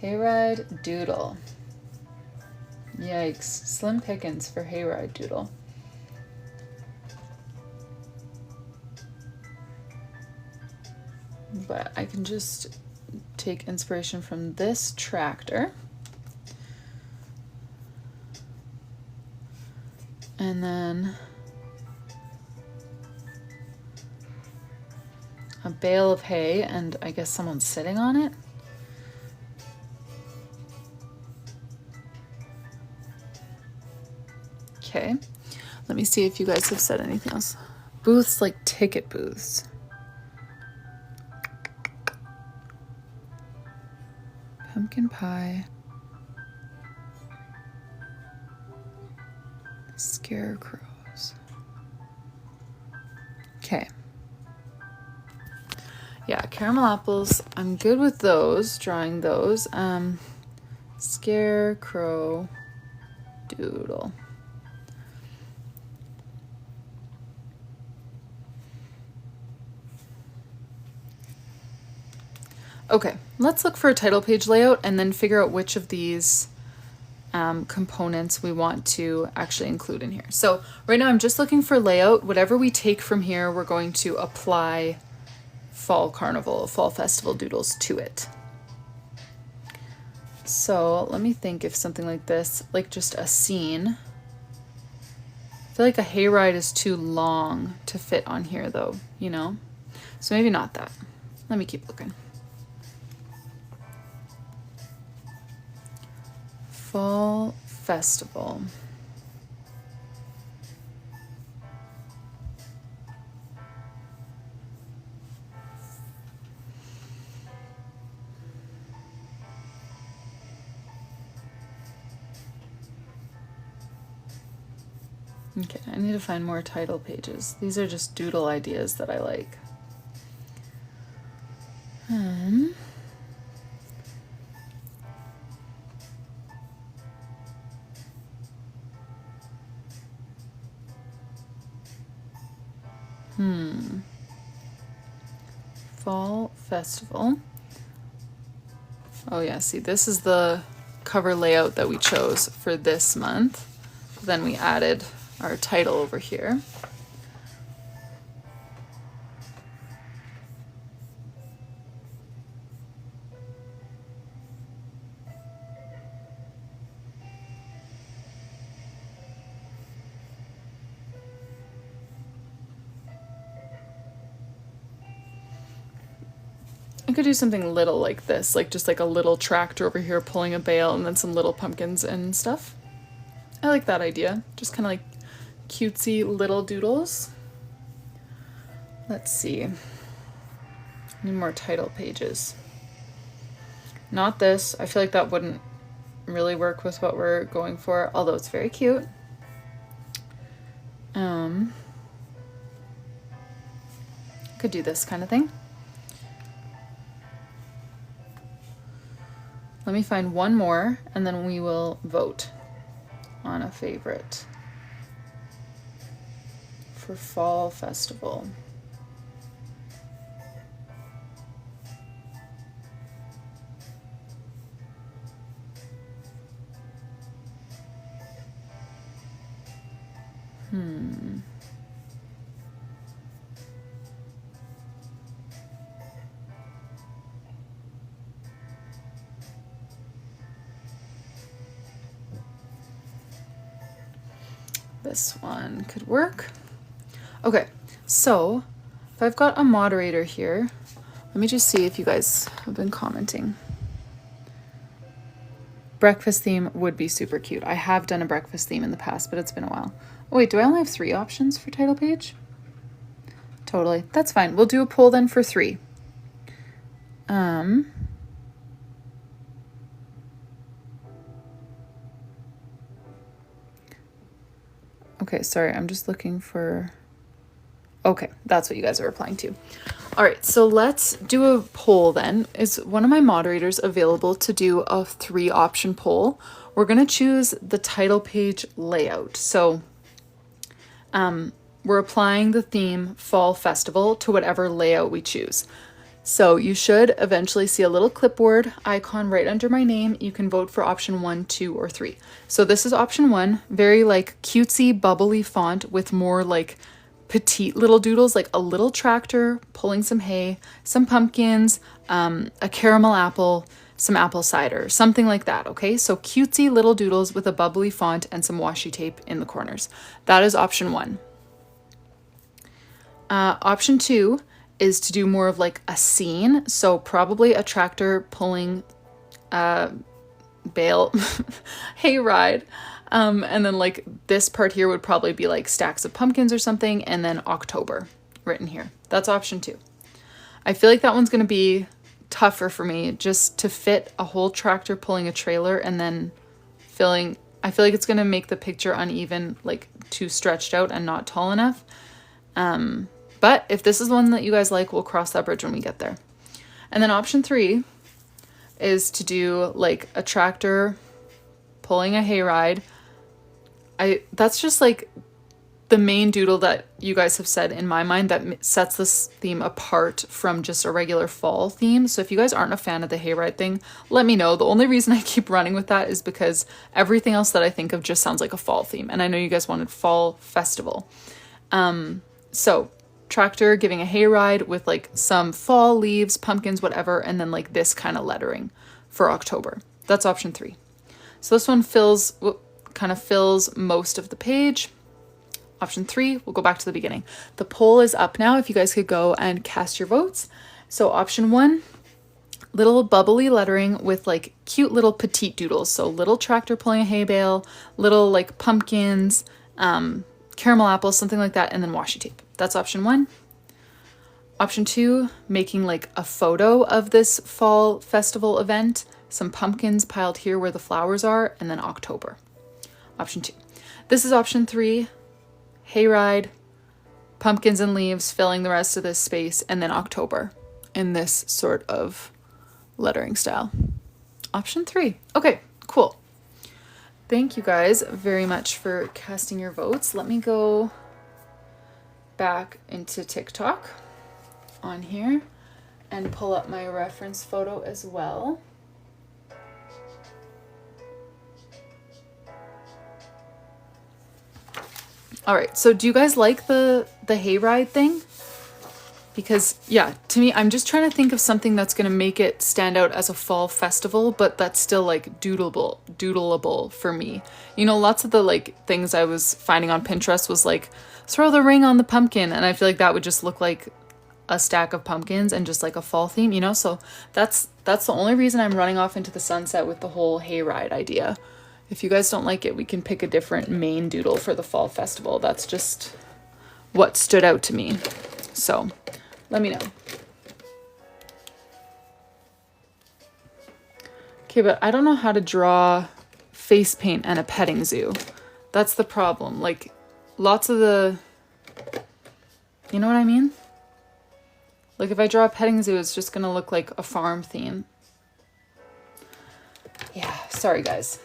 Hayride doodle. Yikes, slim pickings for hayride doodle. But I can just take inspiration from this tractor. And then a bale of hay, and I guess someone's sitting on it. Okay, let me see if you guys have said anything else. Booths, like ticket booths. Pumpkin pie. Scarecrows. Okay. Yeah, caramel apples. I'm good with those, drawing those. Scarecrow doodle. Okay, let's look for a title page layout and then figure out which of these components we want to actually include in here. So right now I'm just looking for layout. Whatever we take from here, we're going to apply fall carnival, fall festival doodles to it. So let me think if something like this, like just a scene. I feel like a hayride is too long to fit on here though, you know? So maybe not that. Let me keep looking. Fall festival. Okay, I need to find more title pages. These are just doodle ideas that I like. Fall Festival. Oh yeah, see, this is the cover layout that we chose for this month. Then we added our title over here. I could do something little like this, like just like a little tractor over here pulling a bale and then some little pumpkins and stuff. I like that idea. Just kind of like cutesy little doodles. Let's see. I need more title pages. Not this. I feel like that wouldn't really work with what we're going for, although it's very cute. Could do this kind of thing. Let me find one more and then we will vote on a favorite for Fall Festival. This one could work. Okay, so if I've got a moderator here, let me just see if you guys have been commenting. Breakfast theme would be super cute. I have done a breakfast theme in the past, but it's been a while. Oh wait, do I only have 3 options for title page? Totally, that's fine. We'll do a poll then for 3. Okay, sorry, I'm just looking for... Okay, that's what you guys are replying to. All right, so let's do a poll then. Is one of my moderators available to do a 3-option poll? We're gonna choose the title page layout. So we're applying the theme Fall Festival to whatever layout we choose. So you should eventually see a little clipboard icon right under my name. You can vote for option 1, 2, or 3. So this is option 1, very like cutesy, bubbly font with more like petite little doodles, like a little tractor pulling some hay, some pumpkins, a caramel apple, some apple cider, something like that, okay? So cutesy little doodles with a bubbly font and some washi tape in the corners. That is option 1. Option 2 is to do more of like a scene. So probably a tractor pulling bale hay ride. And then like this part here would probably be like stacks of pumpkins or something. And then October written here. That's option 2. I feel like that one's going to be tougher for me just to fit a whole tractor pulling a trailer and then filling. I feel like it's going to make the picture uneven, like too stretched out and not tall enough. But if this is the one that you guys like, we'll cross that bridge when we get there. And then option 3 is to do like a tractor pulling a hayride. That's just like the main doodle that you guys have said in my mind that sets this theme apart from just a regular fall theme. So if you guys aren't a fan of the hayride thing, let me know. The only reason I keep running with that is because everything else that I think of just sounds like a fall theme. And I know you guys wanted Fall Festival. So tractor giving a hayride with like some fall leaves, pumpkins, whatever, and then like this kind of lettering for October. That's option 3. So this one kind of fills most of the page. Option 3, we'll go back to the beginning. The poll is up now if you guys could go and cast your votes. So option 1, little bubbly lettering with like cute little petite doodles. So little tractor pulling a hay bale, little like pumpkins, caramel apples, something like that, and then washi tape. That's option 1. Option 2, making like a photo of this fall festival event, some pumpkins piled here where the flowers are, and then October. Option 2. This is option 3. hayride, pumpkins and leaves filling the rest of this space, and then October in this sort of lettering style. Option 3. Okay, cool. Thank you guys very much for casting your votes. Let me go back into TikTok on here and pull up my reference photo as well. All right, so do you guys like the hayride thing? Because yeah, to me, I'm just trying to think of something that's gonna make it stand out as a fall festival, but that's still like doodleable for me. You know, lots of the like things I was finding on Pinterest was like, throw the ring on the pumpkin, and I feel like that would just look like a stack of pumpkins and just like a fall theme, you know? So that's the only reason I'm running off into the sunset with the whole hayride idea. If you guys don't like it, we can pick a different main doodle for the fall festival. That's just what stood out to me. So let me know. Okay, but I don't know how to draw face paint and a petting zoo. That's the problem. Like lots of the, you know what I mean? Like if I draw a petting zoo, it's just gonna look like a farm theme. Yeah, sorry guys.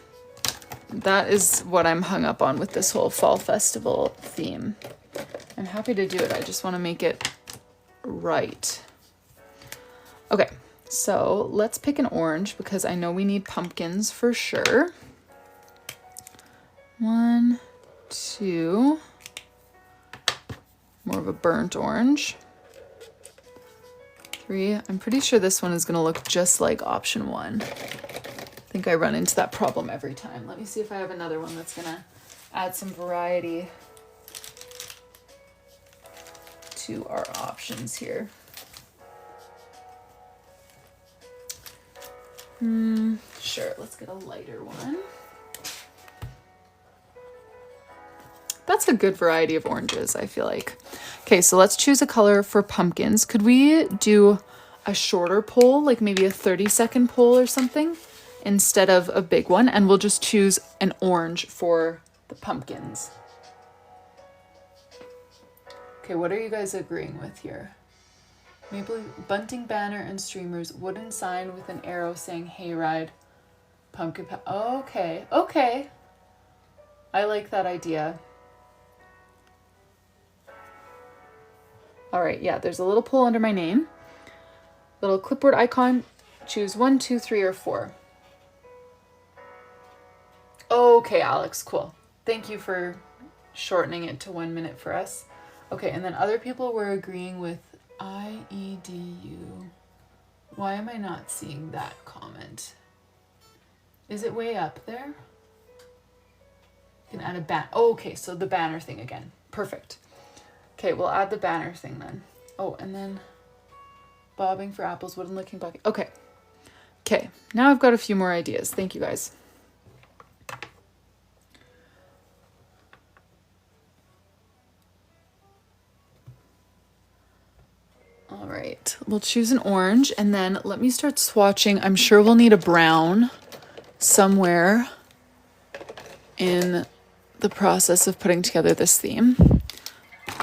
That is what I'm hung up on with this whole fall festival theme. I'm happy to do it. I just want to make it right. Okay, so let's pick an orange because I know we need pumpkins for sure. 1, 2. More of a burnt orange. 3. I'm pretty sure this one is going to look just like option 1. I think I run into that problem every time. Let me see if I have another one that's gonna add some variety to our options here. Sure, let's get a lighter one. That's a good variety of oranges, I feel like. Okay, so let's choose a color for pumpkins. Could we do a shorter poll, like maybe a 30-second poll or something, instead of a big one, and we'll just choose an orange for the pumpkins. Okay, what are you guys agreeing with here? Maple bunting banner and streamers, wooden sign with an arrow saying hayride, pumpkin okay, okay. I like that idea. All right, yeah, there's a little pull under my name. Little clipboard icon, choose 1, 2, 3, or 4. Okay, Alex, cool. Thank you for shortening it to 1 minute for us. Okay, and then other people were agreeing with IEDU. Why am I not seeing that comment? Is it way up there? You can add a banner. Oh, okay, so the banner thing again. Perfect. Okay, we'll add the banner thing then. Oh, and then bobbing for apples, wooden looking bucket. Okay. Okay, now I've got a few more ideas. Thank you guys. All right, we'll choose an orange and then let me start swatching. I'm sure we'll need a brown somewhere in the process of putting together this theme.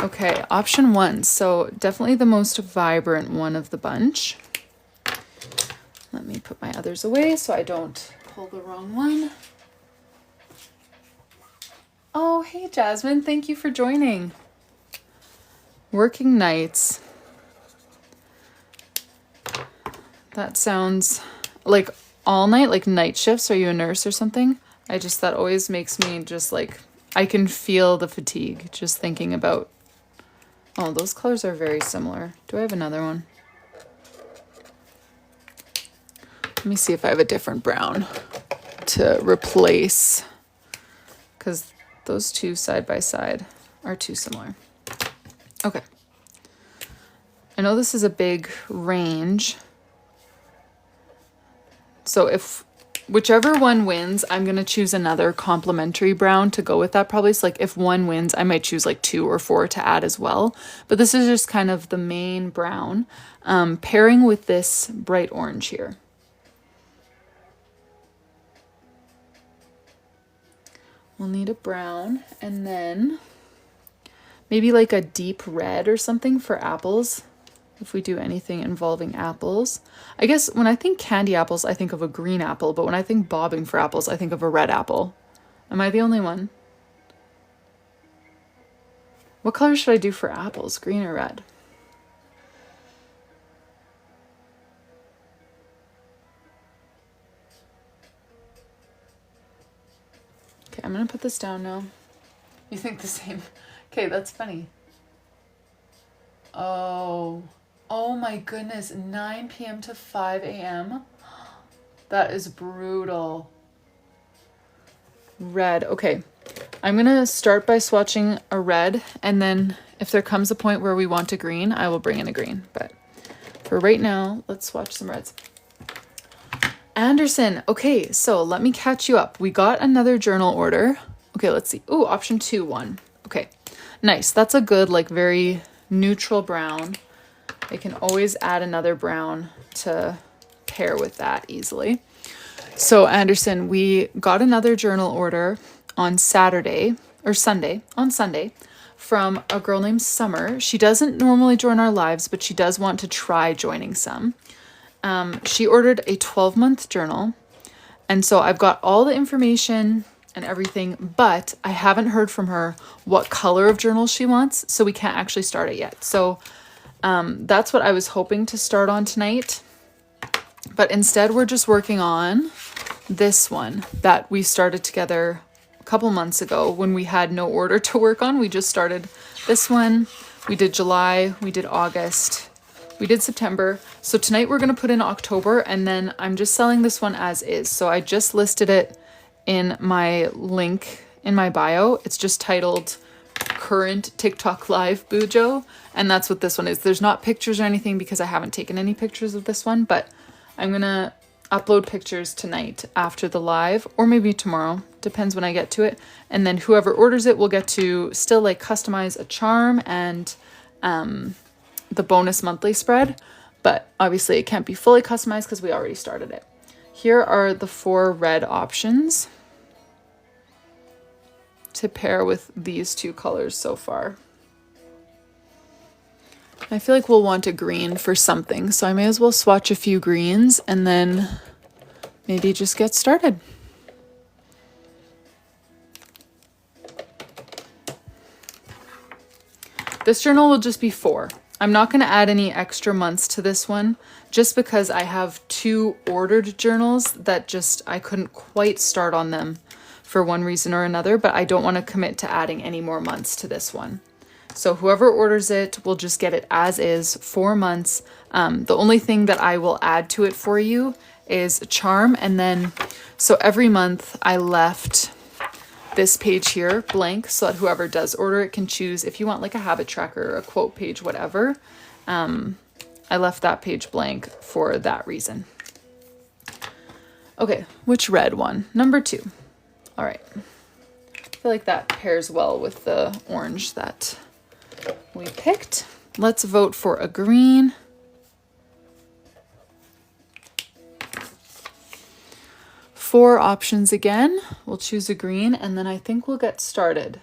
Okay, option 1. So definitely the most vibrant one of the bunch. Let me put my others away so I don't pull the wrong one. Oh, hey Jasmine, thank you for joining. Working nights. That sounds like all night, like night shifts. Are you a nurse or something? That always makes me just like, I can feel the fatigue just thinking about, oh, those colors are very similar. Do I have another one? Let me see if I have a different brown to replace, because those two side by side are too similar. Okay. I know this is a big range. So if whichever one wins, I'm going to choose another complementary brown to go with that probably. So like if one wins, I might choose like 2 or 4 to add as well. But this is just kind of the main brown, pairing with this bright orange here. We'll need a brown, and then Maybe like a deep red or something for apples. If we do anything involving apples. I guess when I think candy apples, I think of a green apple, but when I think bobbing for apples, I think of a red apple. Am I the only one? What color should I do for apples? Green or red? Okay, I'm gonna put this down now. You think the same? Okay, that's funny. Oh my goodness, 9 p.m. to 5 a.m. That is brutal. Red, okay. I'm gonna start by swatching a red, and then if there comes a point where we want a green, I will bring in a green. But for right now, let's swatch some reds. Anderson, okay, so let me catch you up. We got another journal order. Okay, let's see. Ooh, option 2 won. Okay, nice. That's a good, like, very neutral brown. I can always add another brown to pair with that easily. So Anderson, we got another journal order on Saturday or Sunday, on Sunday, from a girl named Summer. She doesn't normally join our lives, but she does want to try joining some. She ordered a 12-month journal. And so I've got all the information and everything, but I haven't heard from her what color of journal she wants, so we can't actually start it yet. So that's what I was hoping to start on tonight. But instead, we're just working on this one that we started together a couple months ago when we had no order to work on. We just started this one. We did July, we did August, we did September. So tonight we're going to put in October, and then I'm just selling this one as is. So I just listed it in my link in my bio. It's just titled Current TikTok Live Bujo, and that's what this one is. There's not pictures or anything because I haven't taken any pictures of this one, but I'm gonna upload pictures tonight after the live, or maybe tomorrow, depends when I get to it. And then whoever orders it will get to still like customize a charm and the bonus monthly spread, but obviously it can't be fully customized because we already started it. Here are the 4 red options to pair with these 2 colors so far. I feel like we'll want a green for something, so I may as well swatch a few greens and then maybe just get started. This journal will just be 4. I'm not going to add any extra months to this one just because I have 2 ordered journals that just I couldn't quite start on them for one reason or another, but I don't want to commit to adding any more months to this one. So whoever orders it will just get it as is, 4 months. The only thing that I will add to it for you is a charm. And then, so every month I left this page here blank so that whoever does order it can choose if you want like a habit tracker, a quote page, whatever. I left that page blank for that reason. Okay, which red one? Number 2. All right. I feel like that pairs well with the orange that we picked. Let's vote for a green. Four options again. We'll choose a green and then I think we'll get started.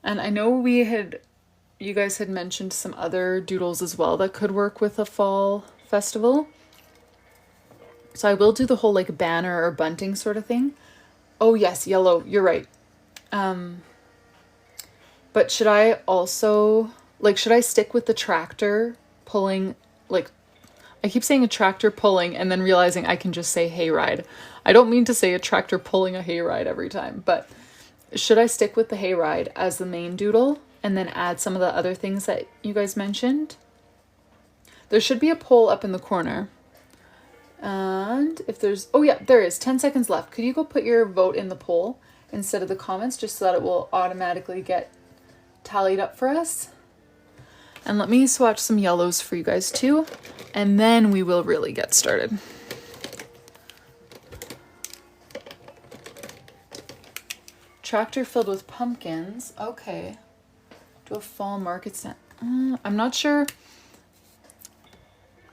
And I know you guys had mentioned some other doodles as well that could work with a fall festival. So I will do the whole like banner or bunting sort of thing. Oh yes, yellow, you're right. But should I also, like, should I stick with the tractor pulling, like, I keep saying a tractor pulling and then realizing I can just say hayride. I don't mean to say a tractor pulling a hayride every time, but should I stick with the hayride as the main doodle and then add some of the other things that you guys mentioned? There should be a poll up in the corner. And if there's, oh yeah, there is 10 seconds left. Could you go put your vote in the poll instead of the comments just so that it will automatically get tallied up for us? And let me swatch some yellows for you guys too, and then we will really get started. Tractor filled with pumpkins. Okay. Do a fall market stand. I'm not sure.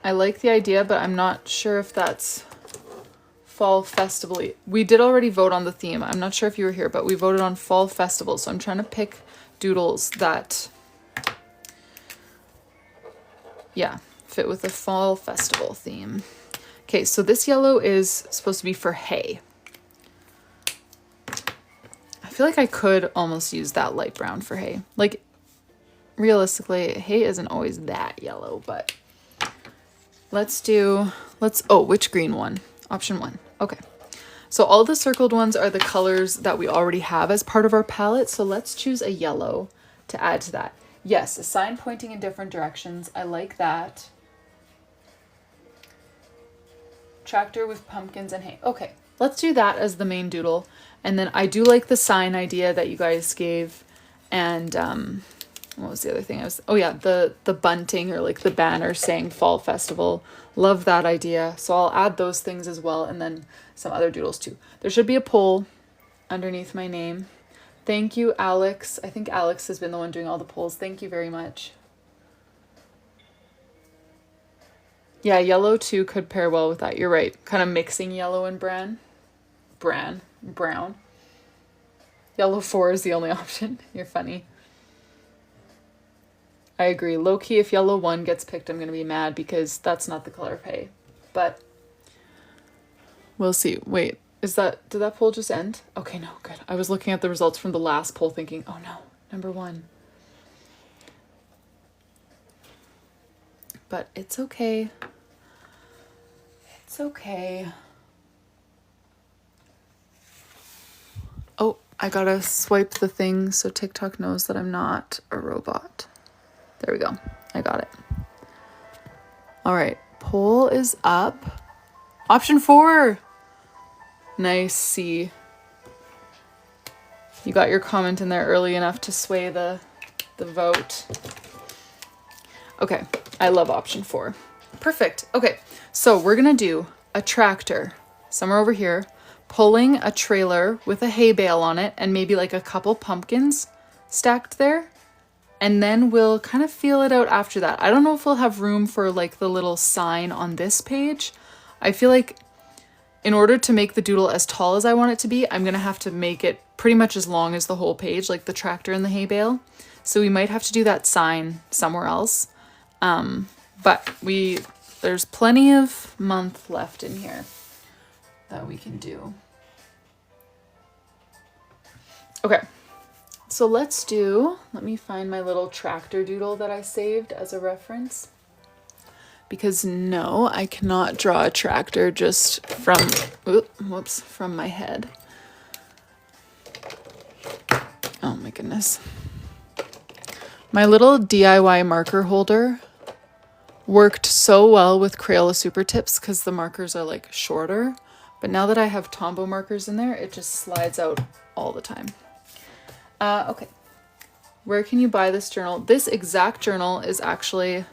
I like the idea, but I'm not sure if that's fall festival-y. We did already vote on the theme. I'm not sure if you were here, but we voted on fall festival. So I'm trying to pick doodles that, yeah, fit with the fall festival theme. Okay, so this yellow is supposed to be for hay. I feel like I could almost use that light brown for hay. Like, realistically, hay isn't always that yellow, but oh, which green one? Option 1. Okay. So all the circled ones are the colors that we already have as part of our palette. So let's choose a yellow to add to that. Yes, a sign pointing in different directions. I like that. Tractor with pumpkins and hay. Okay, let's do that as the main doodle. And then I do like the sign idea that you guys gave. And what was the other thing? Oh yeah, the bunting or like the banner saying fall festival. Love that idea. So I'll add those things as well, and then some other doodles too. There should be a poll underneath my name. Thank you, Alex. I think Alex has been the one doing all the polls. Thank you very much. Yeah, yellow too could pair well with that. You're right. Kind of mixing yellow and brown. Yellow 4 is the only option. You're funny. I agree. Low key, if yellow 1 gets picked, I'm going to be mad because that's not the color of hay. But we'll see. Wait, did that poll just end? Okay, no, good. I was looking at the results from the last poll thinking, oh no, number 1. But it's okay. It's okay. Oh, I gotta swipe the thing so TikTok knows that I'm not a robot. There we go. I got it. All right. Poll is up. Option 4. Nice. C. You got your comment in there early enough to sway the vote. Okay. I love option 4. Perfect. Okay. So we're going to do a tractor somewhere over here, pulling a trailer with a hay bale on it and maybe like a couple pumpkins stacked there. And then we'll kind of feel it out after that. I don't know if we'll have room for like the little sign on this page. I feel like in order to make the doodle as tall as I want it to be, I'm going to have to make it pretty much as long as the whole page, like the tractor and the hay bale. So we might have to do that sign somewhere else. But there's plenty of month left in here that we can do. Okay. So let me find my little tractor doodle that I saved as a reference. Because no, I cannot draw a tractor just from my head. Oh my goodness. My little DIY marker holder worked so well with Crayola Super Tips because the markers are like shorter. But now that I have Tombow markers in there, it just slides out all the time. Okay, where can you buy this journal? This exact journal is actually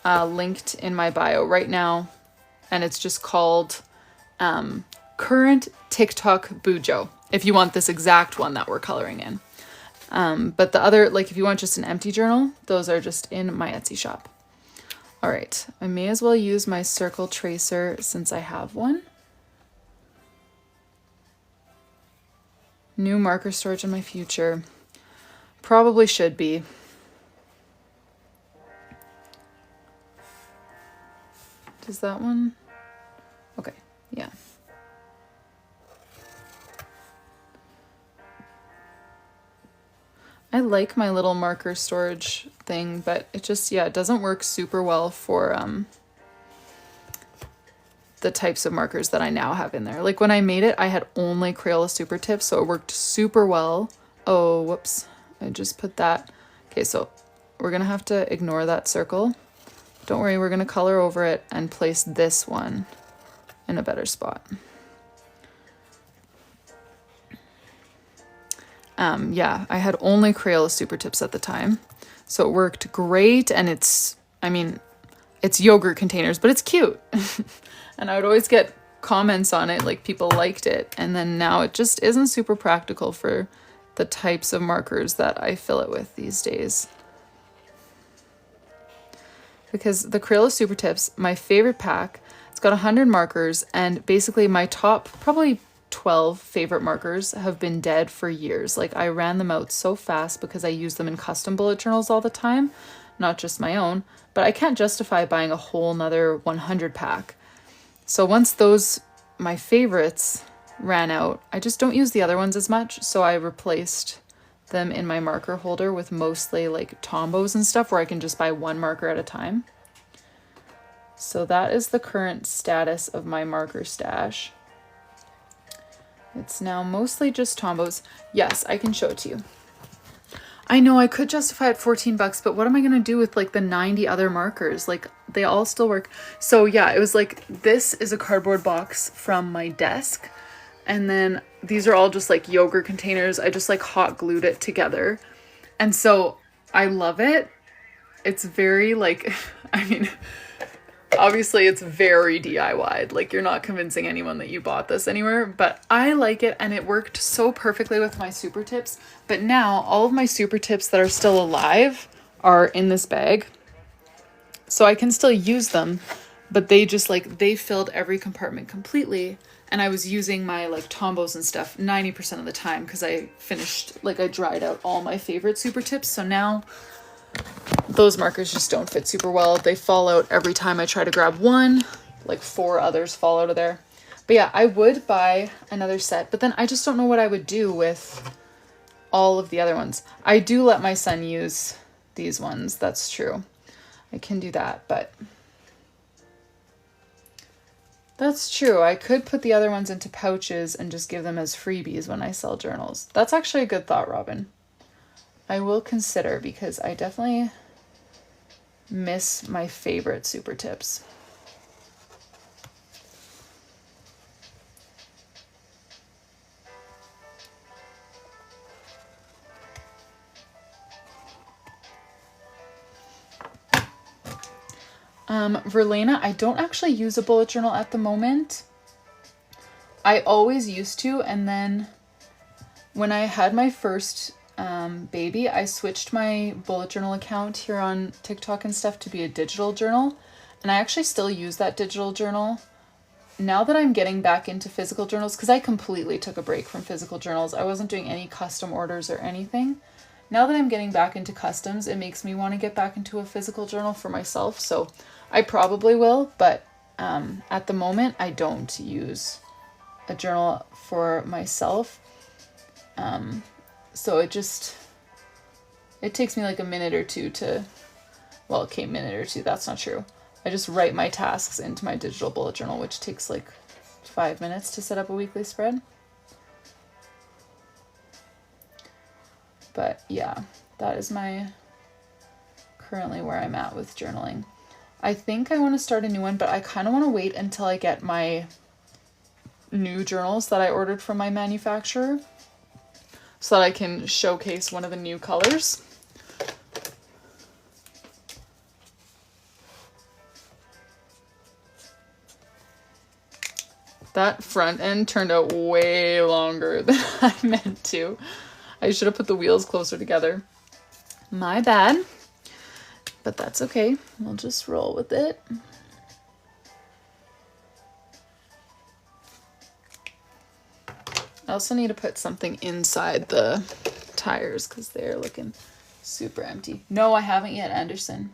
linked in my bio right now, and it's just called Current TikTok Bujo, if you want this exact one that we're coloring in. But the other, like if you want just an empty journal, those are just in my Etsy shop. All right, I may as well use my circle tracer since I have one. New marker storage in my future. Probably should be. Does that one? Okay, yeah. I like my little marker storage thing, but it just, yeah, it doesn't work super well for the types of markers that I now have in there. Like when I made it, I had only Crayola Super Tips, so it worked super well. Oh, whoops. I just put that. Okay, so we're gonna have to ignore that circle. Don't worry, we're gonna color over it and place this one in a better spot. Yeah, I had only Crayola Super Tips at the time, so it worked great, and it's yogurt containers, but it's cute. And I would always get comments on it, like people liked it. And then now it just isn't super practical for the types of markers that I fill it with these days. Because the Crayola Super Tips, my favorite pack, it's got 100 markers, and basically my top probably 12 favorite markers have been dead for years. Like I ran them out so fast because I use them in custom bullet journals all the time, not just my own, but I can't justify buying a whole nother 100 pack. So once those, my favorites, ran out, I just don't use the other ones as much. So I replaced them in my marker holder with mostly like Tombos and stuff where I can just buy one marker at a time. So that is the current status of my marker stash. It's now mostly just Tombos. Yes, I can show it to you. I know I could justify it 14 bucks, but what am I going to do with like the 90 other markers? Like they all still work. So yeah, it was like, this is a cardboard box from my desk. And then these are all just like yogurt containers. I just like hot glued it together. And so I love it. It's very like, I mean, obviously it's very DIY. Like you're not convincing anyone that you bought this anywhere, but I like it and it worked so perfectly with my super tips. But now all of my super tips that are still alive are in this bag. So I can still use them, but they just like, they filled every compartment completely. And I was using my like Tombos and stuff 90% of the time because I finished, like I dried out all my favorite super tips. So now those markers just don't fit super well. They fall out every time I try to grab one, like 4 others fall out of there. But yeah, I would buy another set, but then I just don't know what I would do with all of the other ones. I do let my son use these ones. That's true. I can do that, but that's true. I could put the other ones into pouches and just give them as freebies when I sell journals. That's actually a good thought, Robin. I will consider because I definitely miss my favorite super tips. Verlena, I don't actually use a bullet journal at the moment. I always used to, and then when I had my first baby, I switched my bullet journal account here on TikTok and stuff to be a digital journal, and I actually still use that digital journal. Now that I'm getting back into physical journals, because I completely took a break from physical journals, I wasn't doing any custom orders or anything. Now that I'm getting back into customs, it makes me want to get back into a physical journal for myself, so I probably will, but at the moment I don't use a journal for myself. So it takes me like a minute or two to, well, okay, minute or two, that's not true. I just write my tasks into my digital bullet journal, which takes like 5 minutes to set up a weekly spread. But yeah, that is currently where I'm at with journaling. I think I want to start a new one, but I kind of want to wait until I get my new journals that I ordered from my manufacturer so that I can showcase one of the new colors. That front end turned out way longer than I meant to. I should have put the wheels closer together. My bad. But that's okay. We'll just roll with it. I also need to put something inside the tires because they're looking super empty. No, I haven't yet, Anderson.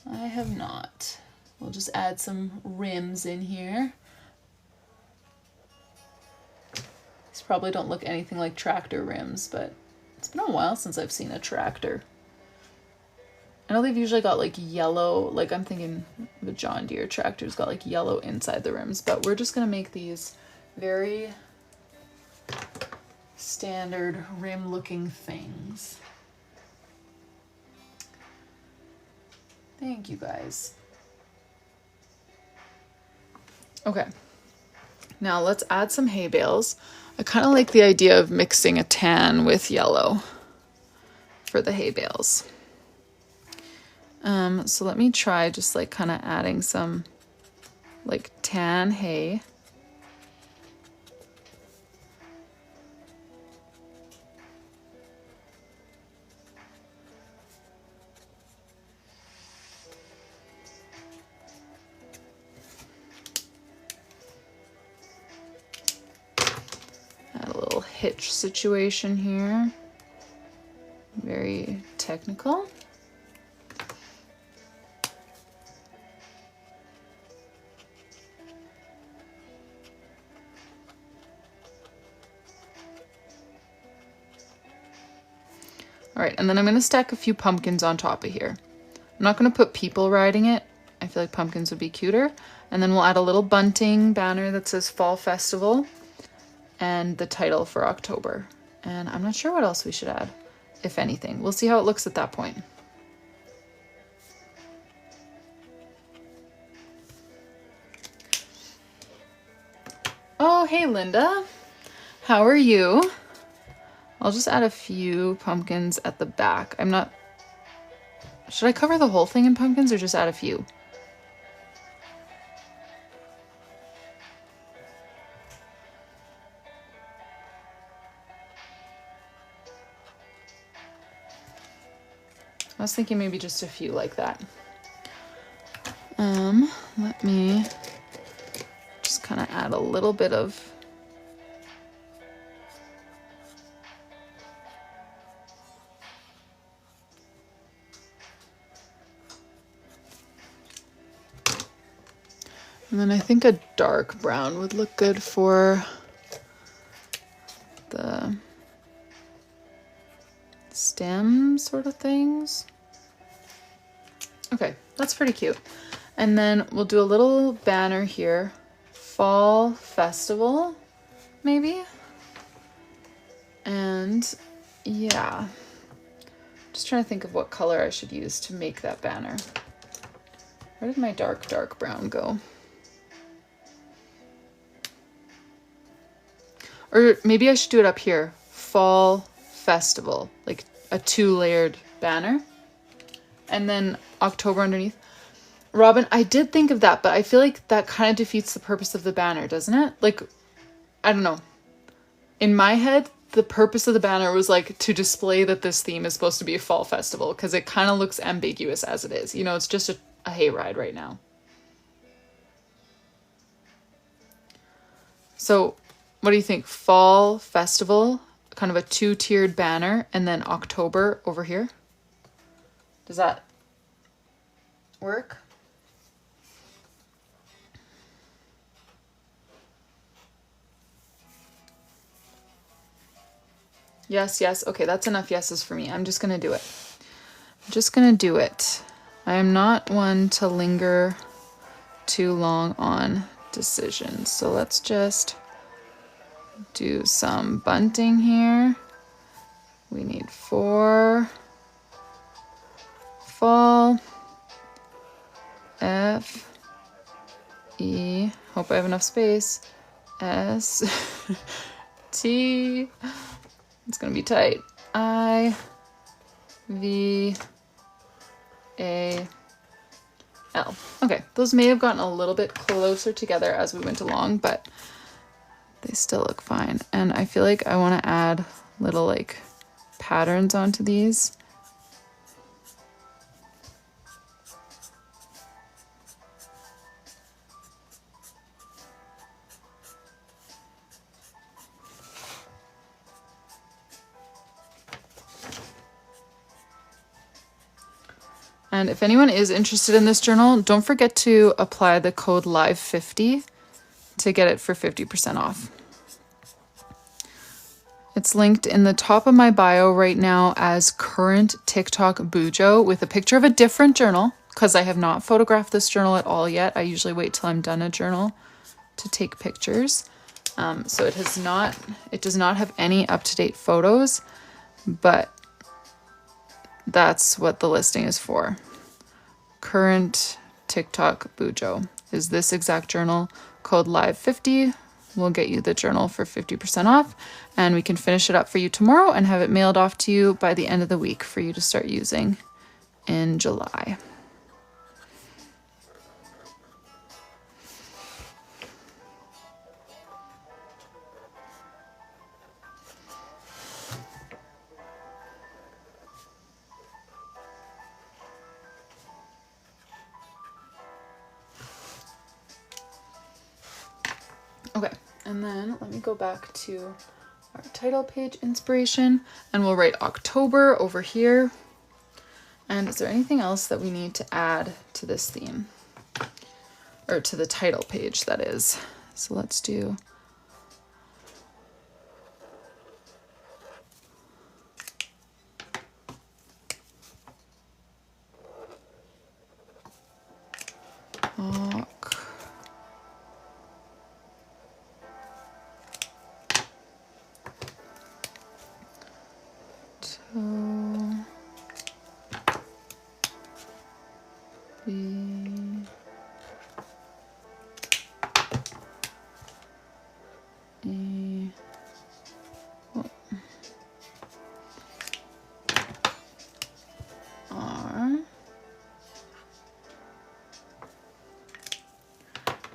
I have not. We'll just add some rims in here. These probably don't look anything like tractor rims, but it's been a while since I've seen a tractor. I know they've usually got like yellow, like I'm thinking the John Deere tractor's got like yellow inside the rims, but we're just gonna make these very standard rim looking things. Thank you guys. Okay, now let's add some hay bales. I kind of like the idea of mixing a tan with yellow for the hay bales. So let me try just like kind of adding some like tan hay. hitch situation here. Very technical. All right, and then I'm gonna stack a few pumpkins on top of here. I'm not gonna put people riding it. I feel like pumpkins would be cuter. And then we'll add a little bunting banner that says Fall Festival and the title for October. And I'm not sure what else we should add, if anything. We'll see how it looks at that point. Oh, hey Linda, how are you? I'll just add a few pumpkins at the back. Should I cover the whole thing in pumpkins or just add a few? I was thinking maybe just a few like that. Let me just kind of add a little bit of and then I think a dark brown would look good for the stem sort of things. Okay, that's pretty cute. And then we'll do a little banner here. Fall Festival, maybe? And yeah, just trying to think of what color I should use to make that banner. Where did my dark brown go? Or maybe I should do it up here. Fall Festival, like a 2-layered banner. And then October underneath. Robin, I did think of that, but I feel like that kind of defeats the purpose of the banner, doesn't it? Like, I don't know. In my head, the purpose of the banner was like to display that this theme is supposed to be a fall festival, because it kind of looks ambiguous as it is. You know, it's just a hayride right now. So what do you think? Fall Festival, kind of a 2-tiered banner, and then October over here. Does that work? Yes, yes. Okay, that's enough yeses for me. I'm just gonna do it. I'm just gonna do it. I am not one to linger too long on decisions. So let's just do some bunting here. We need 4. Fall. F. E. Hope I have enough space. S. T. It's gonna be tight. I. V. A. L. Okay, those may have gotten a little bit closer together as we went along, but they still look fine. And I feel like I want to add little like patterns onto these. And if anyone is interested in this journal, don't forget to apply the code LIVE50 to get it for 50% off. It's linked in the top of my bio right now as current TikTok bujo with a picture of a different journal, because I have not photographed this journal at all yet. I usually wait till I'm done a journal to take pictures. So it does not have any up-to-date photos, but that's what the listing is for. Current TikTok bujo is this exact journal. Code LIVE50 will get you the journal for 50% off, and we can finish it up for you tomorrow and have it mailed off to you by the end of the week for you to start using in July. Okay, and then let me go back to our title page inspiration, and we'll write October over here. And is there anything else that we need to add to this theme? Or to the title page, that is. So let's do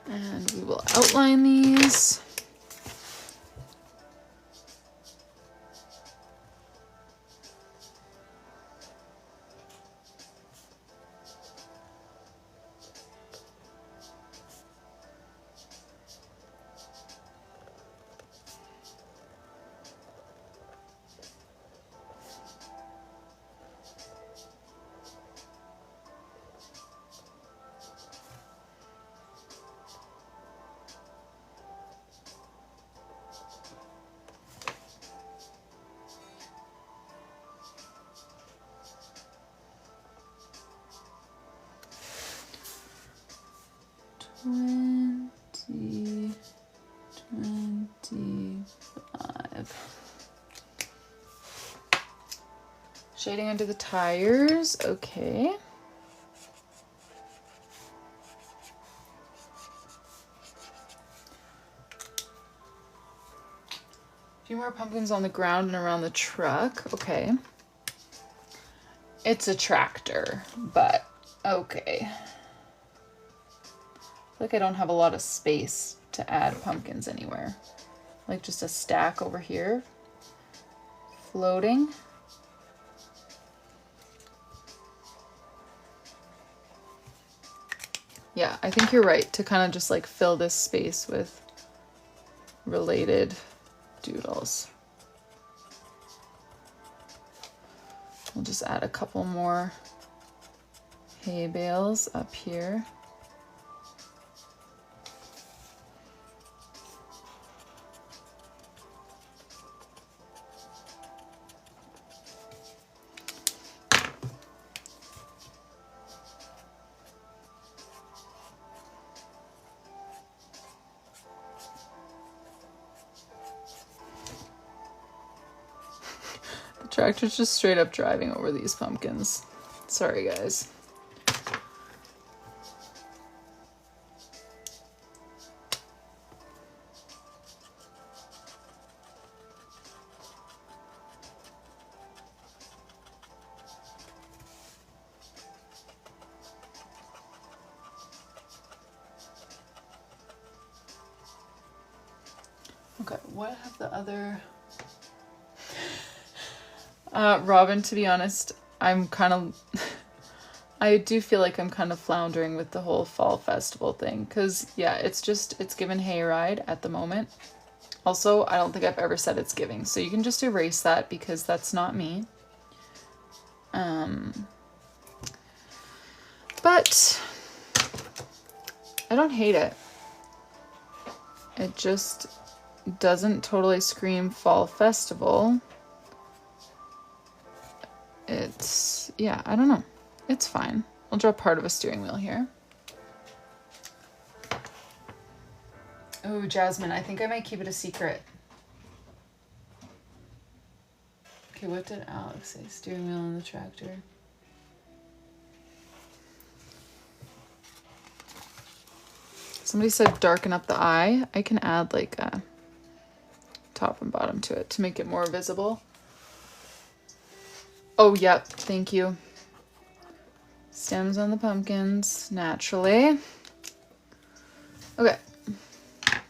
and we will outline these. Shading under the tires, okay. A few more pumpkins on the ground and around the truck, okay. It's a tractor, but okay. I feel like I don't have a lot of space to add pumpkins anywhere. Like just a stack over here, floating. Yeah, I think you're right to kind of just like fill this space with related doodles. We'll just add a couple more hay bales up here. Tractor's just straight up driving over these pumpkins. Sorry, guys. Okay, what have the other... Robin, to be honest, I'm kind of... I do feel like I'm kind of floundering with the whole fall festival thing. Because, yeah, it's given hayride at the moment. Also, I don't think I've ever said it's giving. So you can just erase that because that's not me. But I don't hate it. It just doesn't totally scream fall festival. It's, yeah, I don't know. It's fine. I'll draw part of a steering wheel here. Oh, Jasmine, I think I might keep it a secret. Okay, what did Alex say? Steering wheel on the tractor. Somebody said darken up the eye. I can add like a top and bottom to it to make it more visible. Oh, yep. Thank you. Stems on the pumpkins, naturally. Okay. I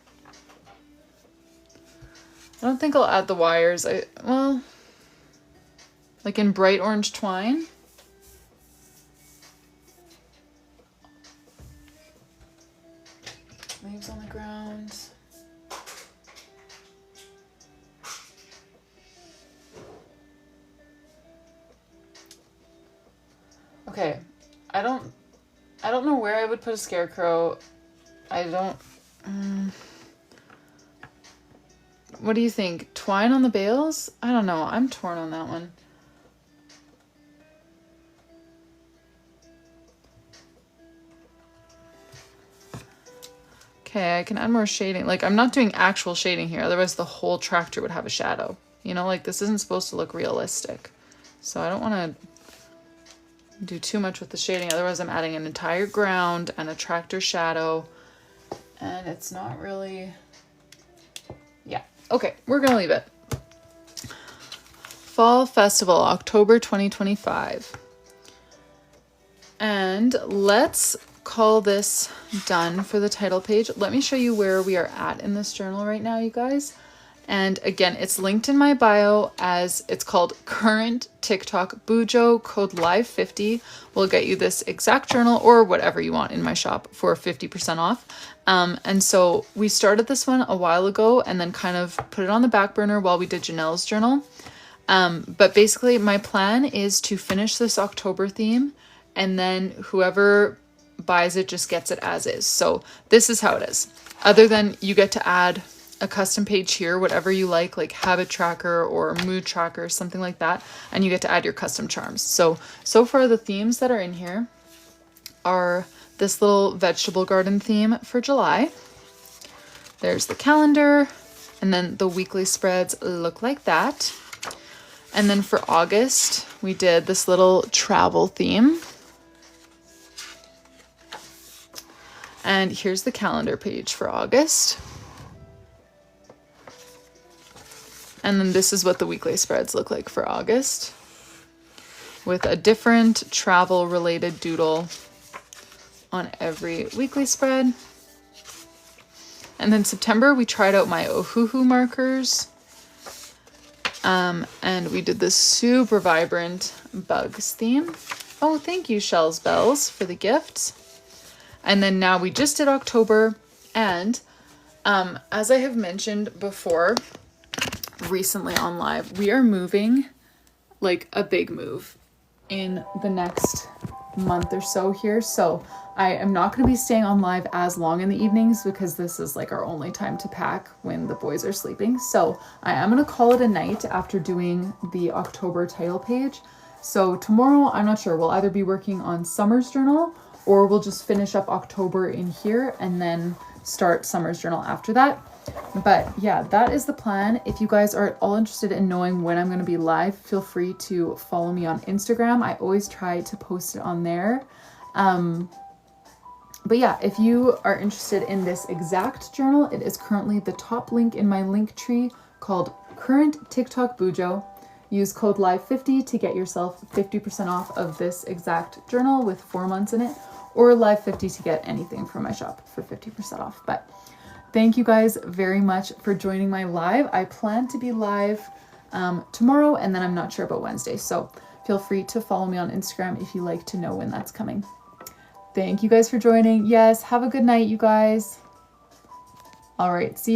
don't think I'll add the wires. Well, like in bright orange twine. Leaves on the ground. Okay, I don't know where I would put a scarecrow. I don't... What do you think? Twine on the bales? I don't know. I'm torn on that one. Okay, I can add more shading. Like, I'm not doing actual shading here. Otherwise, the whole tractor would have a shadow. You know, like, this isn't supposed to look realistic. So I don't want to do too much with the shading. Otherwise, I'm adding an entire ground and a tractor shadow. And it's not really... Yeah. Okay, we're going to leave it. Fall Festival, October 2025. And let's call this done for the title page. Let me show you where we are at in this journal right now, you guys. And again, it's linked in my bio as it's called Current TikTok Bujo. Code Live50 will get you this exact journal or whatever you want in my shop for 50% off. And so we started this one a while ago and then kind of put it on the back burner while we did Janelle's journal. But basically my plan is to finish this October theme, and then whoever buys it just gets it as is. So this is how it is. Other than you get to add a custom page here, whatever you like habit tracker or mood tracker, something like that. And you get to add your custom charms. So far the themes that are in here are this little vegetable garden theme for July. There's the calendar, and then the weekly spreads look like that. And then for August, we did this little travel theme. And here's the calendar page for August. And then this is what the weekly spreads look like for August, with a different travel related doodle on every weekly spread. And then September, we tried out my OBUJO markers. And we did this super vibrant bugs theme. Oh, thank you, Shells Bells, for the gifts. And then now we just did October. And as I have mentioned before, recently on live, we are moving, like a big move in the next month or so here. So I am not going to be staying on live as long in the evenings because this is like our only time to pack when the boys are sleeping. So I am going to call it a night after doing the October title page. So tomorrow, I'm not sure, we'll either be working on Summer's journal or we'll just finish up October in here and then start Summer's journal after that. But yeah, that is the plan. If you guys are at all interested in knowing when I'm going to be live, feel free to follow me on Instagram. I always try to post it on there. But yeah, if you are interested in this exact journal, it is currently the top link in my link tree called Current TikTok Bujo. Use code Live50 to get yourself 50% off of this exact journal with 4 months in it, or Live50 to get anything from my shop for 50% off. But thank you guys very much for joining my live. I plan to be live tomorrow, and then I'm not sure about Wednesday. So feel free to follow me on Instagram if you like to know when that's coming. Thank you guys for joining. Yes, have a good night, you guys. All right, see you.